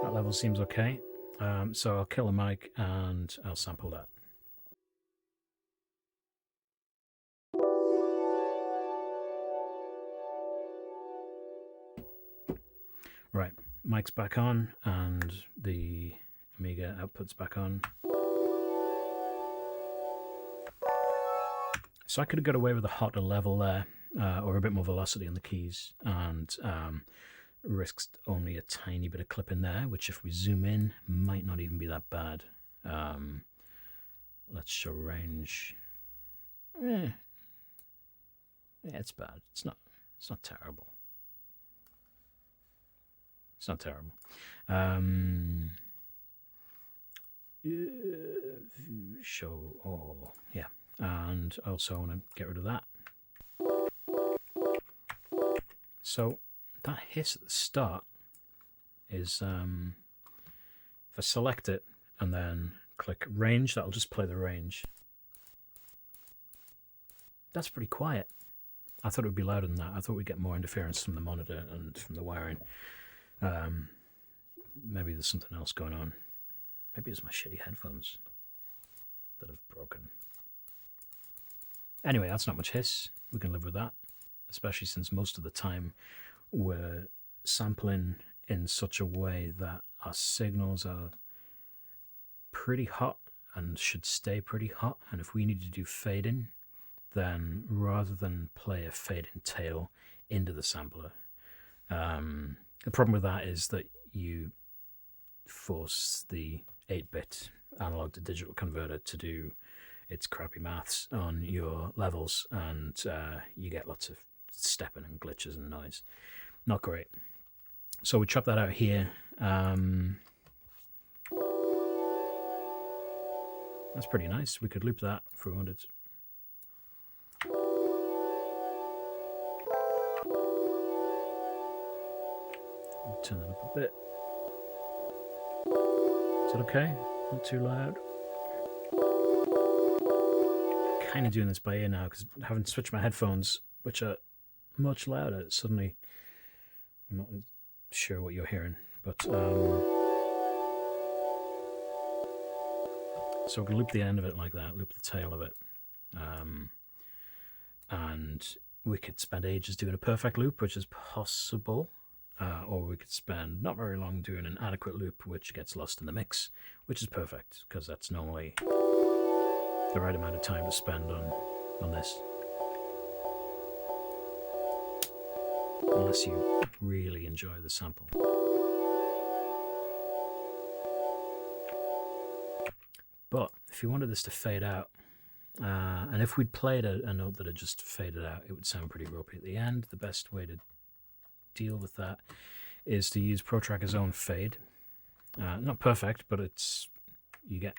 That level seems okay. So I'll kill a mic and I'll sample that. Right, mic's back on and the Amiga output's back on. So I could have got away with a hotter level there, or a bit more velocity on the keys, and risked only a tiny bit of clipping there, which if we zoom in, might not even be that bad. Let's show range. Yeah, it's bad. It's not terrible. It's not terrible. Show all, yeah. And also I want to get rid of that. So that hiss at the start is, if I select it and then click range, that'll just play the range. That's pretty quiet. I thought it would be louder than that. I thought we'd get more interference from the monitor and from the wiring. Maybe there's something else going on. Maybe it's my shitty headphones that have broken. Anyway, that's not much hiss. We can live with that, especially since most of the time we're sampling in such a way that our signals are pretty hot and should stay pretty hot. And if we need to do fading, then rather than play a fading tail into the sampler, the problem with that is that you force the 8-bit analog to digital converter to do its crappy maths on your levels, and you get lots of stepping and glitches and noise. Not great. So we chop that out here. That's pretty nice. We could loop that if we wanted. We'll turn that up a bit. Is that okay? Not too loud? Kind of doing this by ear now because I haven't switched my headphones, which are much louder. Suddenly, I'm not sure what you're hearing, but So we can loop the end of it like that, loop the tail of it. And we could spend ages doing a perfect loop, which is possible. Or we could spend not very long doing an adequate loop, which gets lost in the mix, which is perfect, because that's normally the right amount of time to spend on this. Unless you really enjoy the sample. But if you wanted this to fade out, and if we'd played a note that had just faded out, it would sound pretty ropey at the end. The best way to deal with that is to use Protracker's own fade. Not perfect, but you get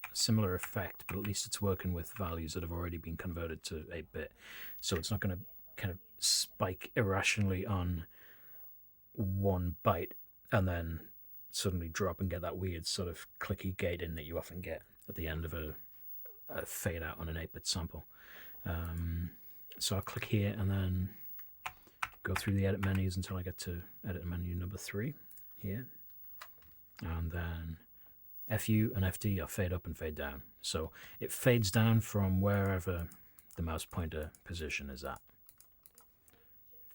a similar effect, but at least it's working with values that have already been converted to 8-bit. So it's not going to kind of spike irrationally on one byte and then suddenly drop and get that weird sort of clicky gating that you often get at the end of a fade out on an 8-bit sample. So I'll click here and then go through the edit menus until I get to edit menu number 3 here. And then FU and FD are fade up and fade down. So it fades down from wherever the mouse pointer position is at.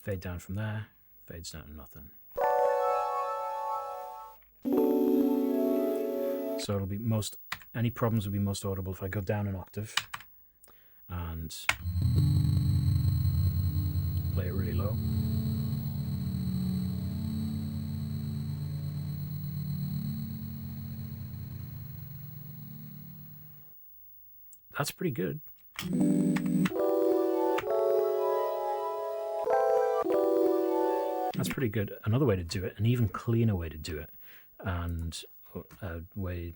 Fade down from there, fades down to nothing. So it'll be any problems will be most audible if I go down an octave and play it really low. That's pretty good. That's pretty good. Another way to do it, an even cleaner way to do it, and a way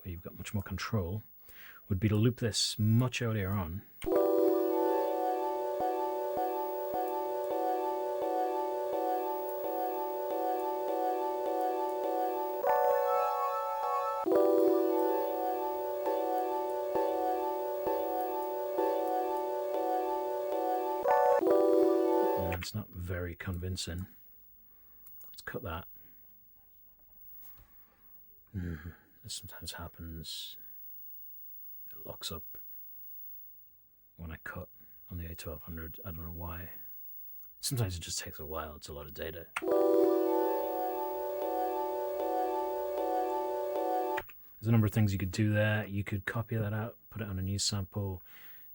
where you've got much more control, would be to loop this much earlier on. And it's not very convincing. Let's cut that. This sometimes happens. It locks up when I cut on the A1200. I don't know why. Sometimes it just takes a while. It's a lot of data. There's a number of things you could do there. You could copy that out, put it on a new sample,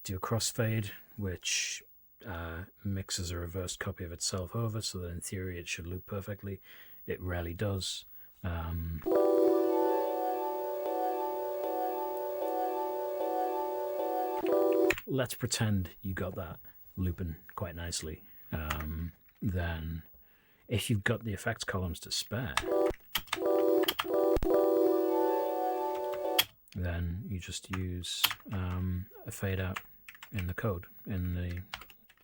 do a crossfade, which mixes a reversed copy of itself over, so that in theory it should loop perfectly. It rarely does. Let's pretend you got that looping quite nicely. Then, if you've got the effects columns to spare, then you just use a fade out in the code, in the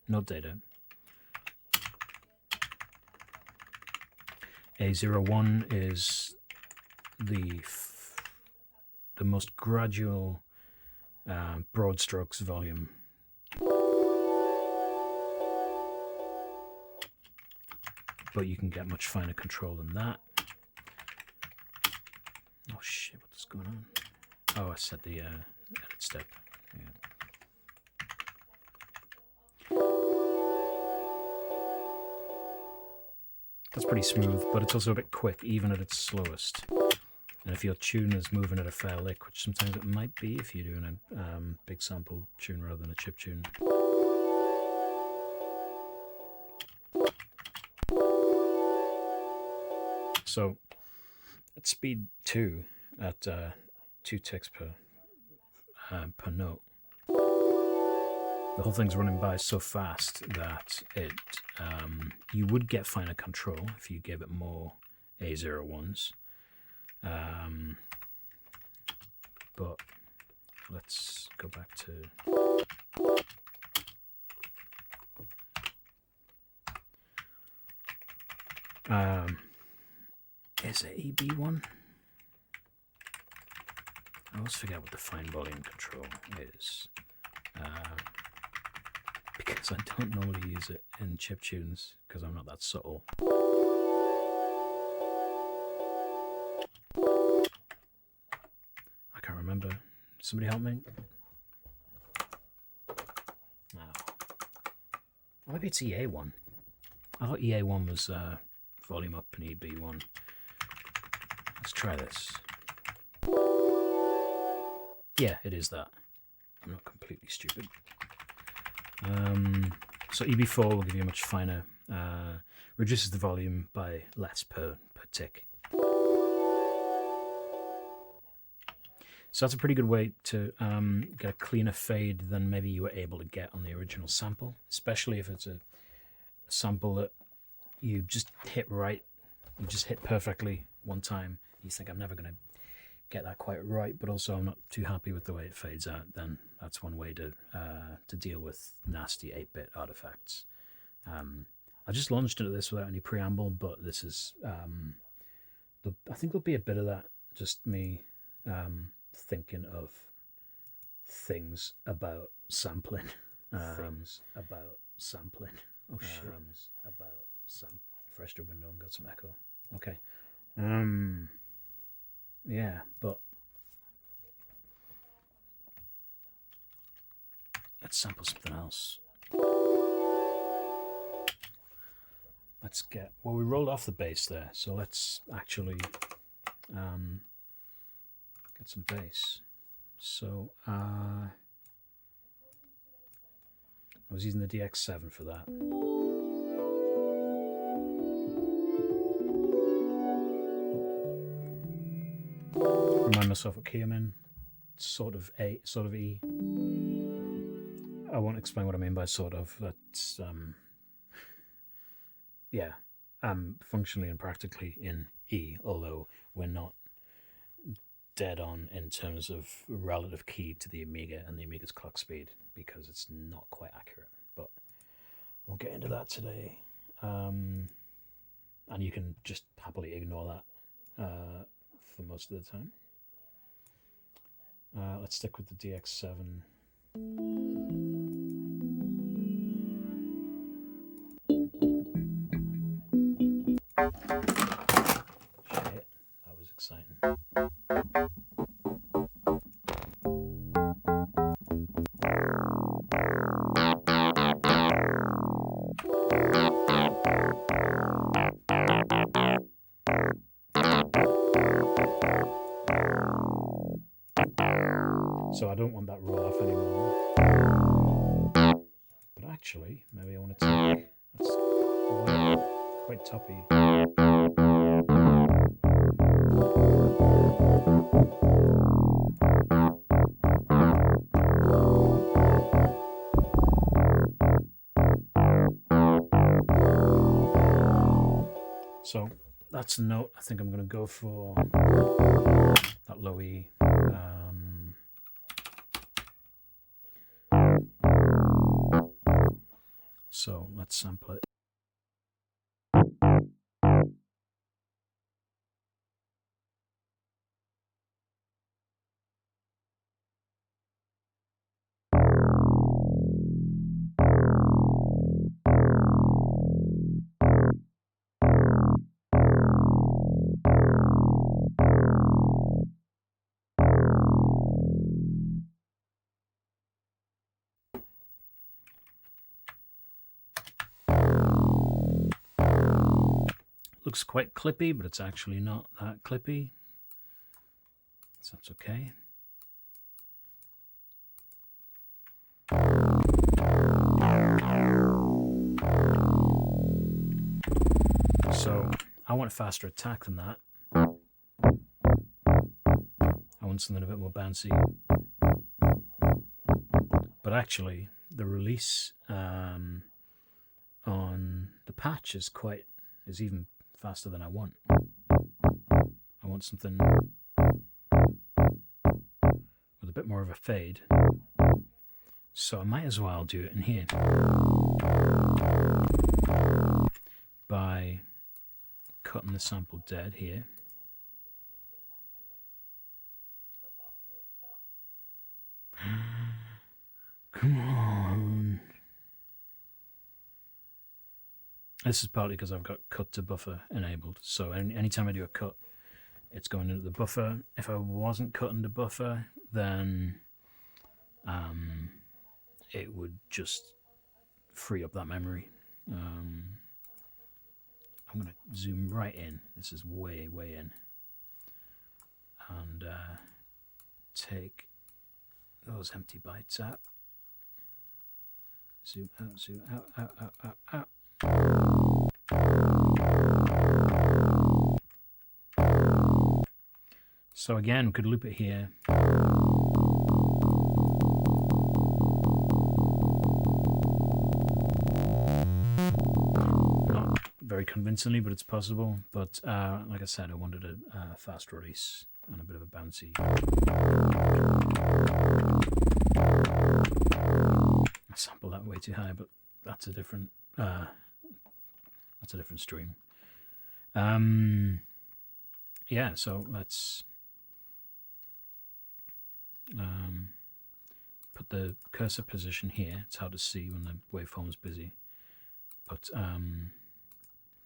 node data. A01 is the most gradual broad strokes volume. But you can get much finer control than that. Oh shit, what's going on? Oh, I set the edit step. Yeah. That's pretty smooth, but it's also a bit quick, even at its slowest. And if your tune is moving at a fair lick, which sometimes it might be if you're doing a big sample tune rather than a chip tune. So at speed 2, at 2 ticks per note, the whole thing's running by so fast that you would get finer control if you gave it more A01s. But let's go back to is it EB1? I always forget what the fine volume control is, because I don't normally use it in chip tunes because I'm not that subtle. I can't remember. Somebody help me. No. Maybe it's EA1. I thought EA1 was volume up and EB1. Let's try this. Yeah, it is that. I'm not completely stupid. So EB4 will give you a much finer, reduces the volume by less per tick. So that's a pretty good way to get a cleaner fade than maybe you were able to get on the original sample, especially if it's a sample that you just hit right, you just hit perfectly one time. You think, I'm never going to get that quite right, but also I'm not too happy with the way it fades out. Then that's one way to deal with nasty 8-bit artifacts. I just launched into this without any preamble, but this is, I think there'll be a bit of that, just me thinking of things about sampling. Things about sampling. Oh shit. About refreshed the window and got some echo. Okay. Yeah, but let's sample something else. Let's get, well, we rolled off the bass there, so let's actually get some bass. So I was using the DX7 for that. Remind myself what key I'm in. Sort of A, sort of E. I won't explain what I mean by sort of. That's yeah, functionally and practically in E, although we're not dead on in terms of relative key to the Amiga and the Amiga's clock speed, because it's not quite accurate. But we'll get into that today, and you can just happily ignore that for most of the time. Let's stick with the DX7. Shit, that was exciting. So I don't want that roll off anymore. But actually, maybe I want to take, that's quite toppy. So that's the note I think I'm going to go for, that low E. So let's sample it. Looks quite clippy, but it's actually not that clippy, so that's okay. So I want a faster attack than that. I want something a bit more bouncy. But actually, the release on the patch is even faster than I want. I want something with a bit more of a fade. So I might as well do it in here by cutting the sample dead here. Come on. This is partly because I've got cut to buffer enabled. So anytime I do a cut, it's going into the buffer. If I wasn't cutting the buffer, then it would just free up that memory. I'm going to zoom right in. This is way in. And take those empty bytes out. Zoom out. So again, we could loop it here. Not very convincingly, but it's possible. But like I said, I wanted a fast release and a bit of a bouncy. I sampled that way too high, but that's a different stream. Yeah, so let's put the cursor position here. It's hard to see when the waveform is busy, but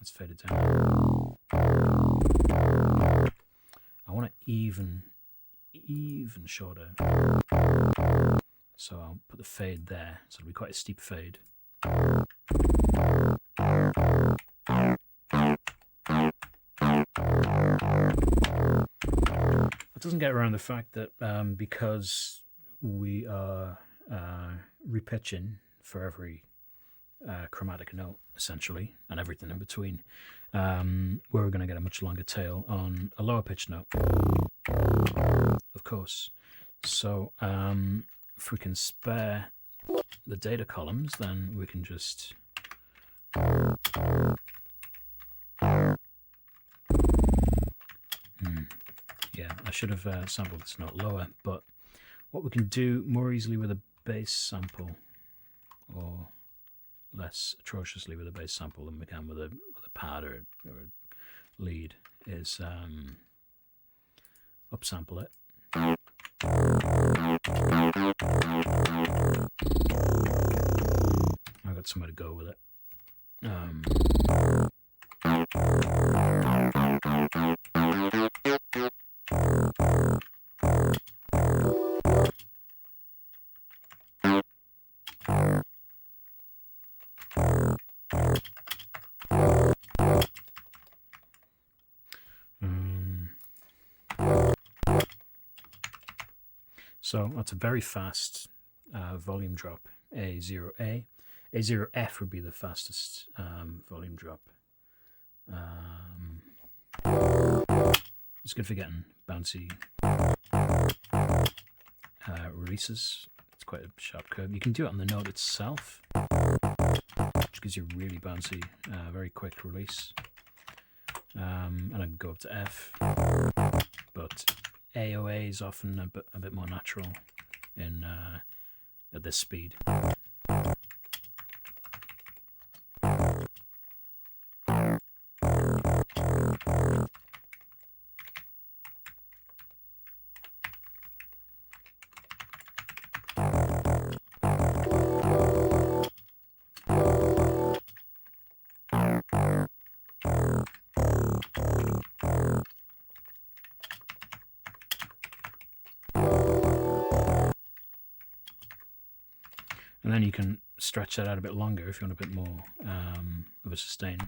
let's fade it down. I want it even shorter, so I'll put the fade there. So it'll be quite a steep fade. It doesn't get around the fact that because we are repitching for every chromatic note, essentially, and everything in between, we're going to get a much longer tail on a lower pitch note, of course. So if we can spare the data columns, then we can just yeah, I should have sampled this note lower, but what we can do more easily with a bass sample, or less atrociously with a bass sample than we can with a pad or a lead, is upsample it. I've got somewhere to go with it. So that's a very fast volume drop, A0A. A0F would be the fastest volume drop. It's good for getting bouncy releases. It's quite a sharp curve. You can do it on the note itself, which gives you really bouncy, very quick release. And I can go up to F, but AOA is often a bit more natural in at this speed. And then you can stretch that out a bit longer if you want a bit more of a sustain.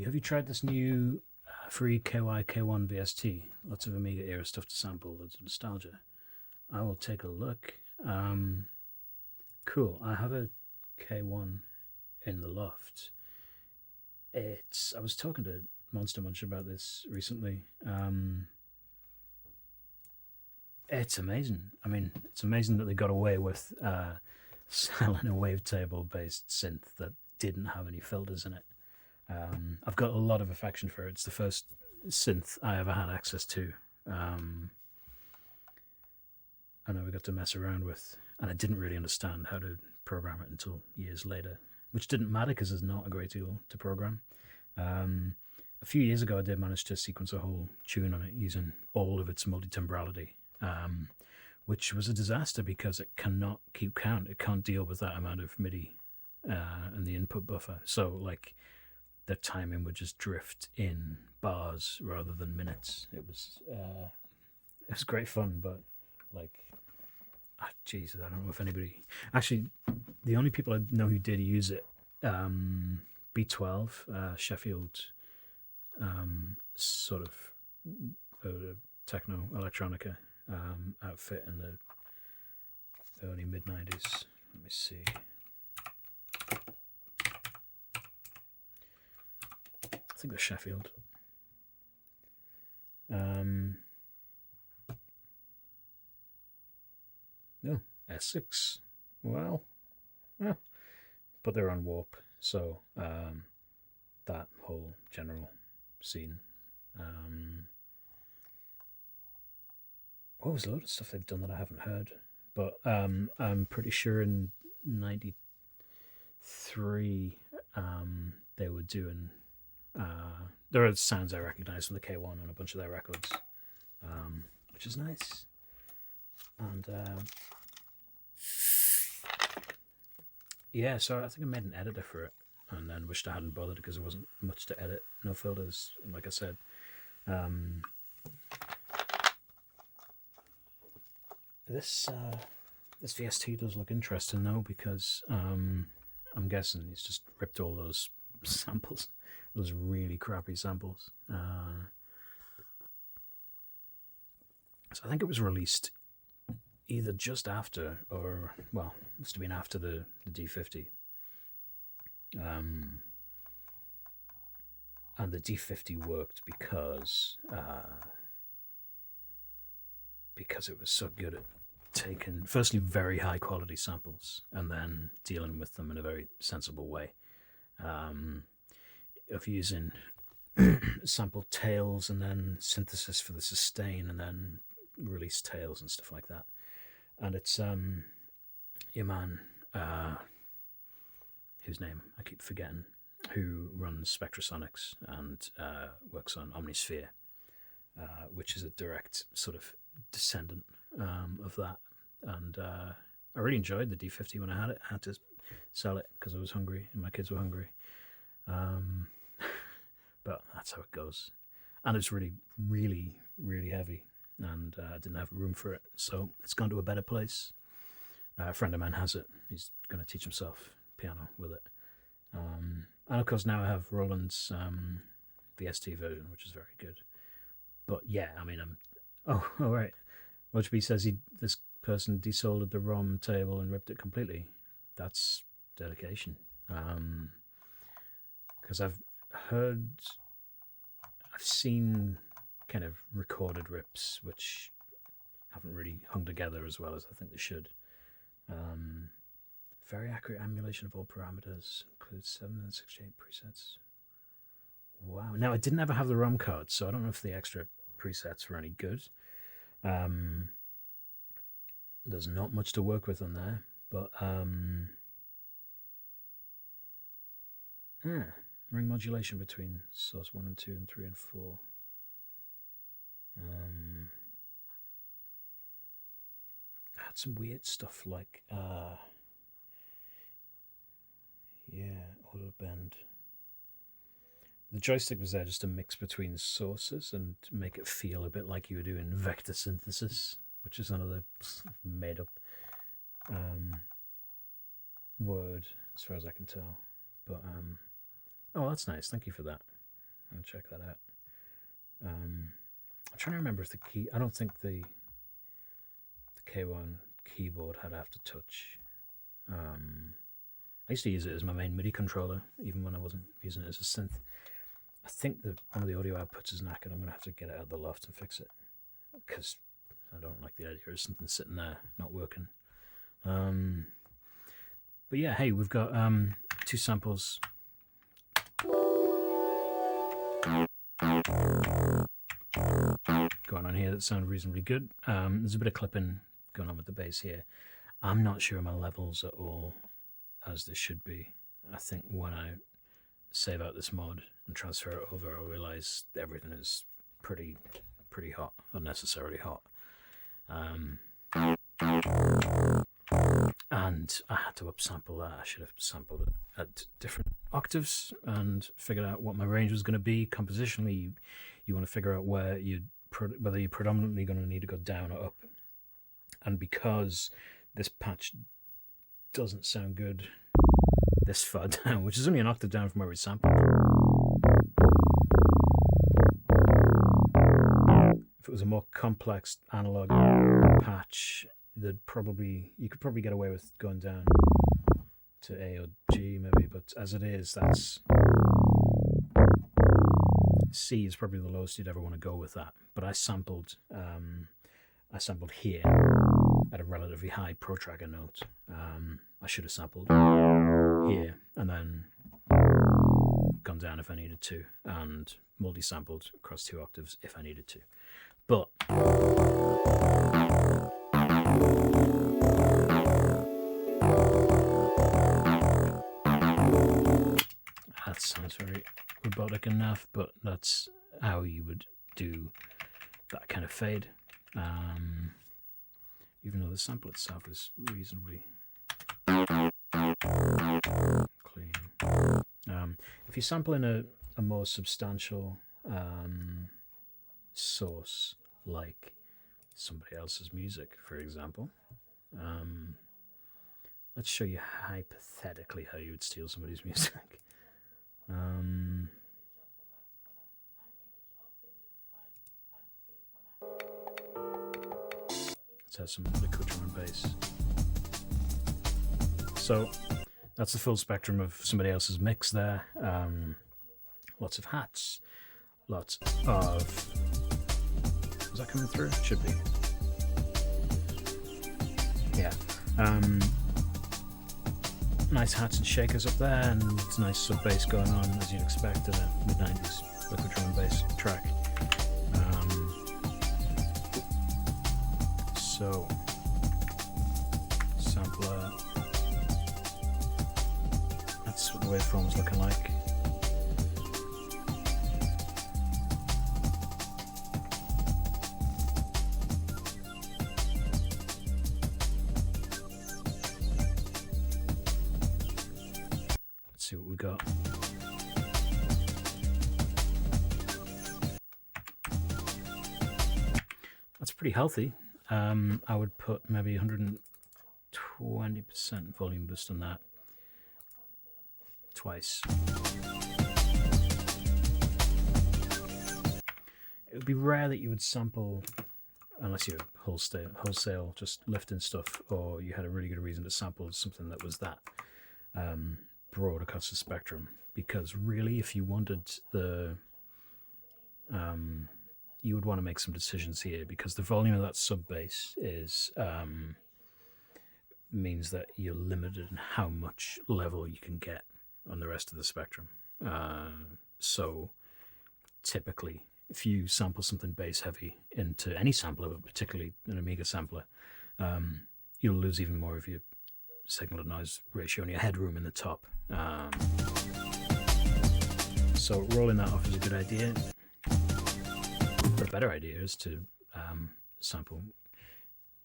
Have you tried this new free KY K1 VST? Lots of Amiga era stuff to sample, loads of nostalgia. I will take a look. Cool. I have a K1 in the loft. I was talking to Monster Munch about this recently. It's amazing. I mean, it's amazing that they got away with selling a wavetable based synth that didn't have any filters in it. I've got a lot of affection for it. It's the first synth I ever had access to. I never got to mess around with, and I didn't really understand how to program it until years later, which didn't matter because there's not a great deal to program. A few years ago, I did manage to sequence a whole tune on it using all of its multitembrality, which was a disaster because it cannot keep count. It can't deal with that amount of MIDI and the input buffer. So, like, the timing would just drift in bars rather than minutes. It was great fun, but like, Jesus, I don't know if anybody actually. The only people I know who did use it, B12, Sheffield, sort of techno electronica outfit in the early mid-90s. Let me see. I think they're Sheffield. No, Essex. Well, yeah. But they're on Warp, so that whole general scene. What was a load of stuff they've done that I haven't heard, but I'm pretty sure in '93 they were doing. There are sounds I recognise from the K1 on a bunch of their records, which is nice. And yeah, so I think I made an editor for it, and then wished I hadn't bothered because there wasn't much to edit. No filters, like I said. This VST does look interesting though, because I'm guessing he's just ripped all those samples, those really crappy samples. So I think it was released either just after, or well, must have been after the D50. And the D50 worked because it was so good at taking, firstly, very high quality samples and then dealing with them in a very sensible way, of using sample tails and then synthesis for the sustain and then release tails and stuff like that. And it's your man, whose name I keep forgetting, who runs Spectrasonics and works on Omnisphere, which is a direct sort of descendant of that. And I really enjoyed the D50 when I had it. I had to sell it because I was hungry and my kids were hungry. But that's how it goes. And it's really, really, really heavy, and I didn't have room for it, so it's gone to a better place. A friend of mine has it. He's going to teach himself piano with it. And of course now I have Roland's VST version, which is very good. But yeah, I mean, oh, right. Watchby says this person desoldered the ROM table and ripped it completely. That's dedication. Because I've seen kind of recorded rips which haven't really hung together as well as I think they should. Very accurate emulation of all parameters, includes 768 presets. Wow. Now, I didn't ever have the ROM card, so I don't know if the extra presets were any good. There's not much to work with on there, but ring modulation between source 1 and 2 and 3 and 4. I had some weird stuff like auto bend. The joystick was there just to mix between sources and make it feel a bit like you were doing vector synthesis, which is another made up word as far as I can tell. But oh, that's nice. Thank you for that. I'll check that out. I'm trying to remember if the key. I don't think the K1 keyboard had aftertouch. I used to use it as my main MIDI controller, even when I wasn't using it as a synth. I think that one of the audio outputs is knackered. I'm going to have to get it out of the loft and fix it, because I don't like the idea of something sitting there not working. But yeah, hey, we've got 2 samples. Going on here that sound reasonably good. There's a bit of clipping going on with the bass here. I'm not sure my levels are all as they should be. I think when I save out this mod and transfer it over, I'll realize everything is pretty hot, unnecessarily hot. And I had to upsample that. I should have sampled it at different octaves and figured out what my range was going to be. Compositionally, you want to figure out whether you're predominantly going to need to go down or up. And because this patch doesn't sound good this far down, which is only an octave down from where we sampled. If it was a more complex analog patch, you could probably get away with going down to A or G maybe, but as it is, that's C is probably the lowest you'd ever want to go with that. But I sampled here at a relatively high Protracking note. I should have sampled here and then gone down if I needed to, and multi-sampled across 2 octaves if I needed to. But that sounds very robotic enough, but that's how you would do that kind of fade. Even though the sample itself is reasonably clean. If you sample in a more substantial source, like somebody else's music, for example, let's show you hypothetically how you would steal somebody's music. Let's have some liquid drum and bass. So that's the full spectrum of somebody else's mix there. Lots of hats, lots of... Is that coming through? It should be. Yeah. Nice hats and shakers up there, and it's nice sub bass going on, as you'd expect in a mid-90s liquid drum and bass track. So, sampler, that's what the waveform's looking like. Let's see what we got. That's pretty healthy. I would put maybe 120% volume boost on that twice. It would be rare that you would sample, unless you're wholesale just lifting stuff, or you had a really good reason to sample something that was that broad across the spectrum. Because really, if you wanted the you would want to make some decisions here, because the volume of that sub bass is means that you're limited in how much level you can get on the rest of the spectrum. So typically, if you sample something bass heavy into any sampler, but particularly an Amiga sampler, you'll lose even more of your signal to noise ratio and your headroom in the top. So rolling that off is a good idea. But a better idea is to sample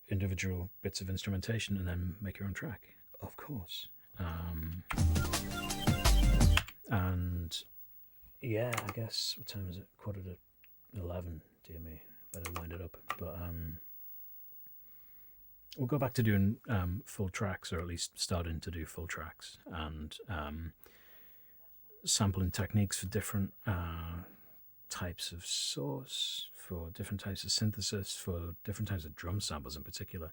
individual bits of instrumentation and then make your own track, of course. And yeah, I guess, what time is it? 11:15, dear me. Better wind it up. But we'll go back to doing full tracks, or at least starting to do full tracks, and sampling techniques for different types of source, for different types of synthesis, for different types of drum samples in particular.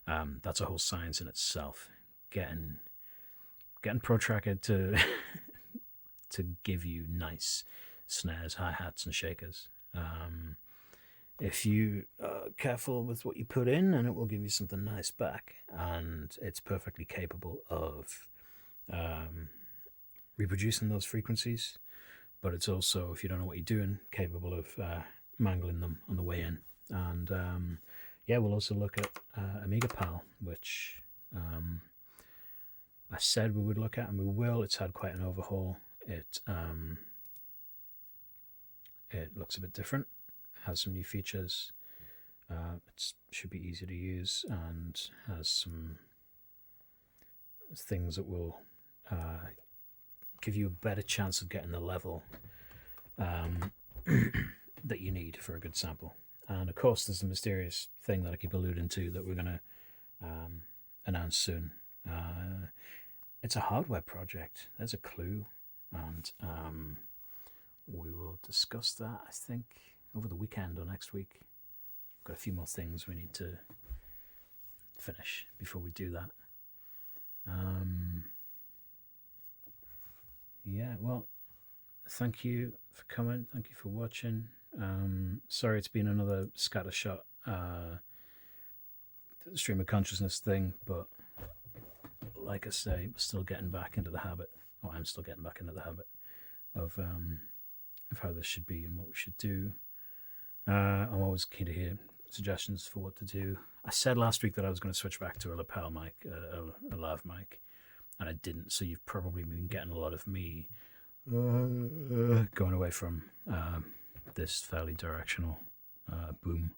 That's a whole science in itself. Getting Protracker to to give you nice snares, hi-hats, and shakers. If you are careful with what you put in, and it will give you something nice back, and it's perfectly capable of reproducing those frequencies, but it's also, if you don't know what you're doing, capable of mangling them on the way in. And yeah, we'll also look at Amiga Pal, which I said we would look at, and we will. It's had quite an overhaul. It looks a bit different, has some new features. It should be easy to use, and has some things that will give you a better chance of getting the level that you need for a good sample. And of course, there's the mysterious thing that I keep alluding to that we're going to announce soon. It's a hardware project. There's a clue, and we will discuss that, I think, over the weekend or next week. We've got a few more things we need to finish before we do that. Yeah, well, thank you for coming. Thank you for watching. Sorry it's been another scattershot stream of consciousness thing, but like I say, we're still getting back into the habit, or I'm still getting back into the habit of how this should be and what we should do. I'm always keen to hear suggestions for what to do. I said last week that I was going to switch back to a lapel mic, a lav mic, and I didn't, so you've probably been getting a lot of me going away from this fairly directional boom.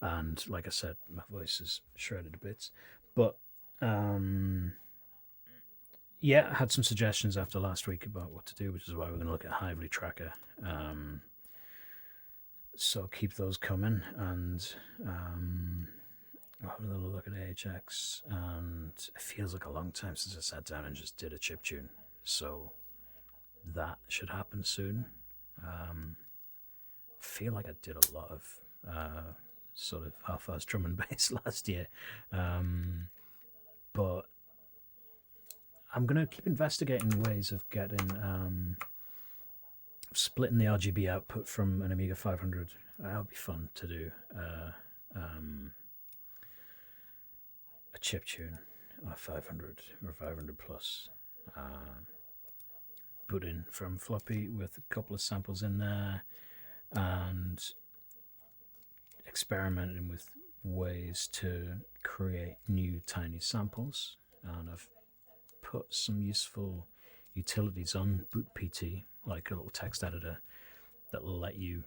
And like I said, my voice is shredded to bits. But yeah, I had some suggestions after last week about what to do, which is why we're going to look at Hively Tracker. So keep those coming, and I'll have a little look at AHX, and it feels like a long time since I sat down and just did a chiptune, so that should happen soon. I feel like I did a lot of sort of half-assed drum and bass last year, but I'm going to keep investigating ways of getting splitting the RGB output from an Amiga 500. That would be fun to do. A chiptune, a 500 or 500 plus, put in from floppy with a couple of samples in there, and experimenting with ways to create new tiny samples. And I've put some useful utilities on Boot PT, like a little text editor that will let you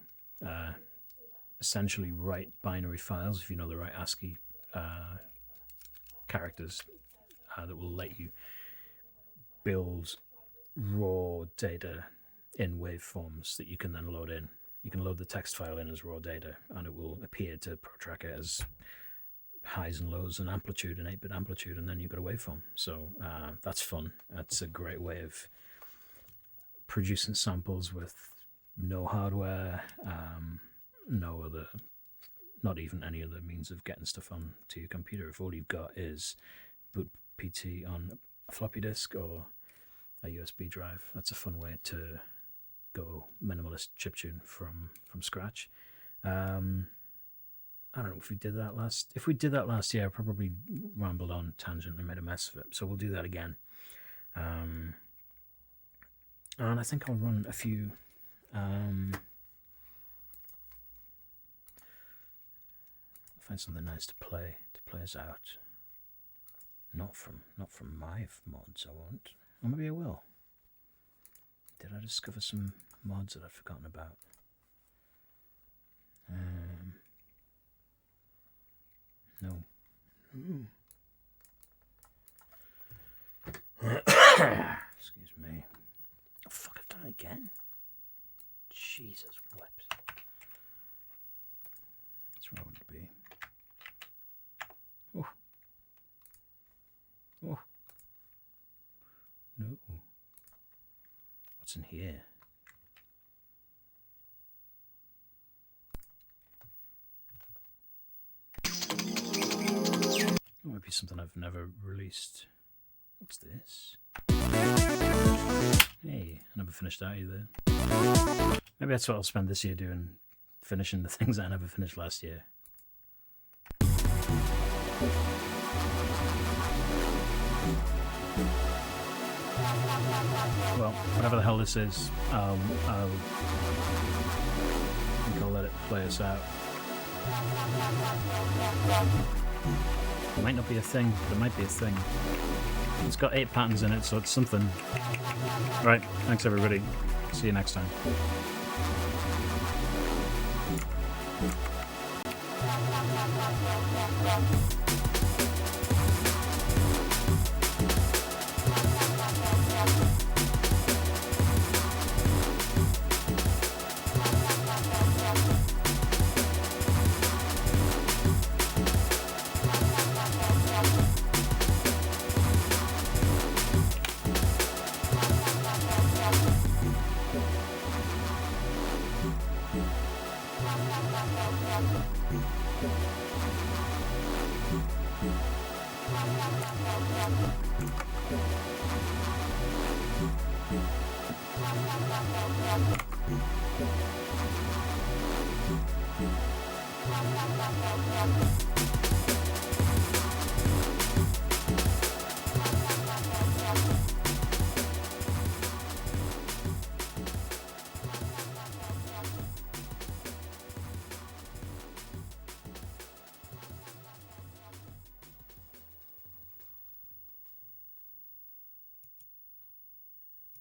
essentially write binary files, if you know the right ASCII characters, that will let you build raw data in waveforms that you can then load in. You can load the text file in as raw data, and it will appear to Protracker as highs and lows and amplitude and 8-bit amplitude, and then you've got a waveform. So that's fun. That's a great way of producing samples with no hardware, no other, not even any other means of getting stuff on to your computer. If all you've got is Boot PT on a floppy disk or a USB drive, that's a fun way to go minimalist chiptune from scratch. I don't know if we did that last. If we did that last year, I probably rambled on tangent and made a mess of it. So we'll do that again. And I think I'll run a few. Find something nice to play us out. Not from my mods. I won't. Or maybe I will. Did I discover some mods that I'd forgotten about? No. Excuse me. Oh, fuck, I've done it again. Jesus whips. That's where I want to be. Oh. Oh. No. What's in here? might be something I've never released. What's this? Hey, I never finished that either. Maybe that's what I'll spend this year doing, finishing the things I never finished last year. Well, whatever the hell this is, I think I'll let it play us out. It might not be a thing, but it might be a thing. It's got 8 patterns in it, so it's something. Right, thanks everybody. See you next time.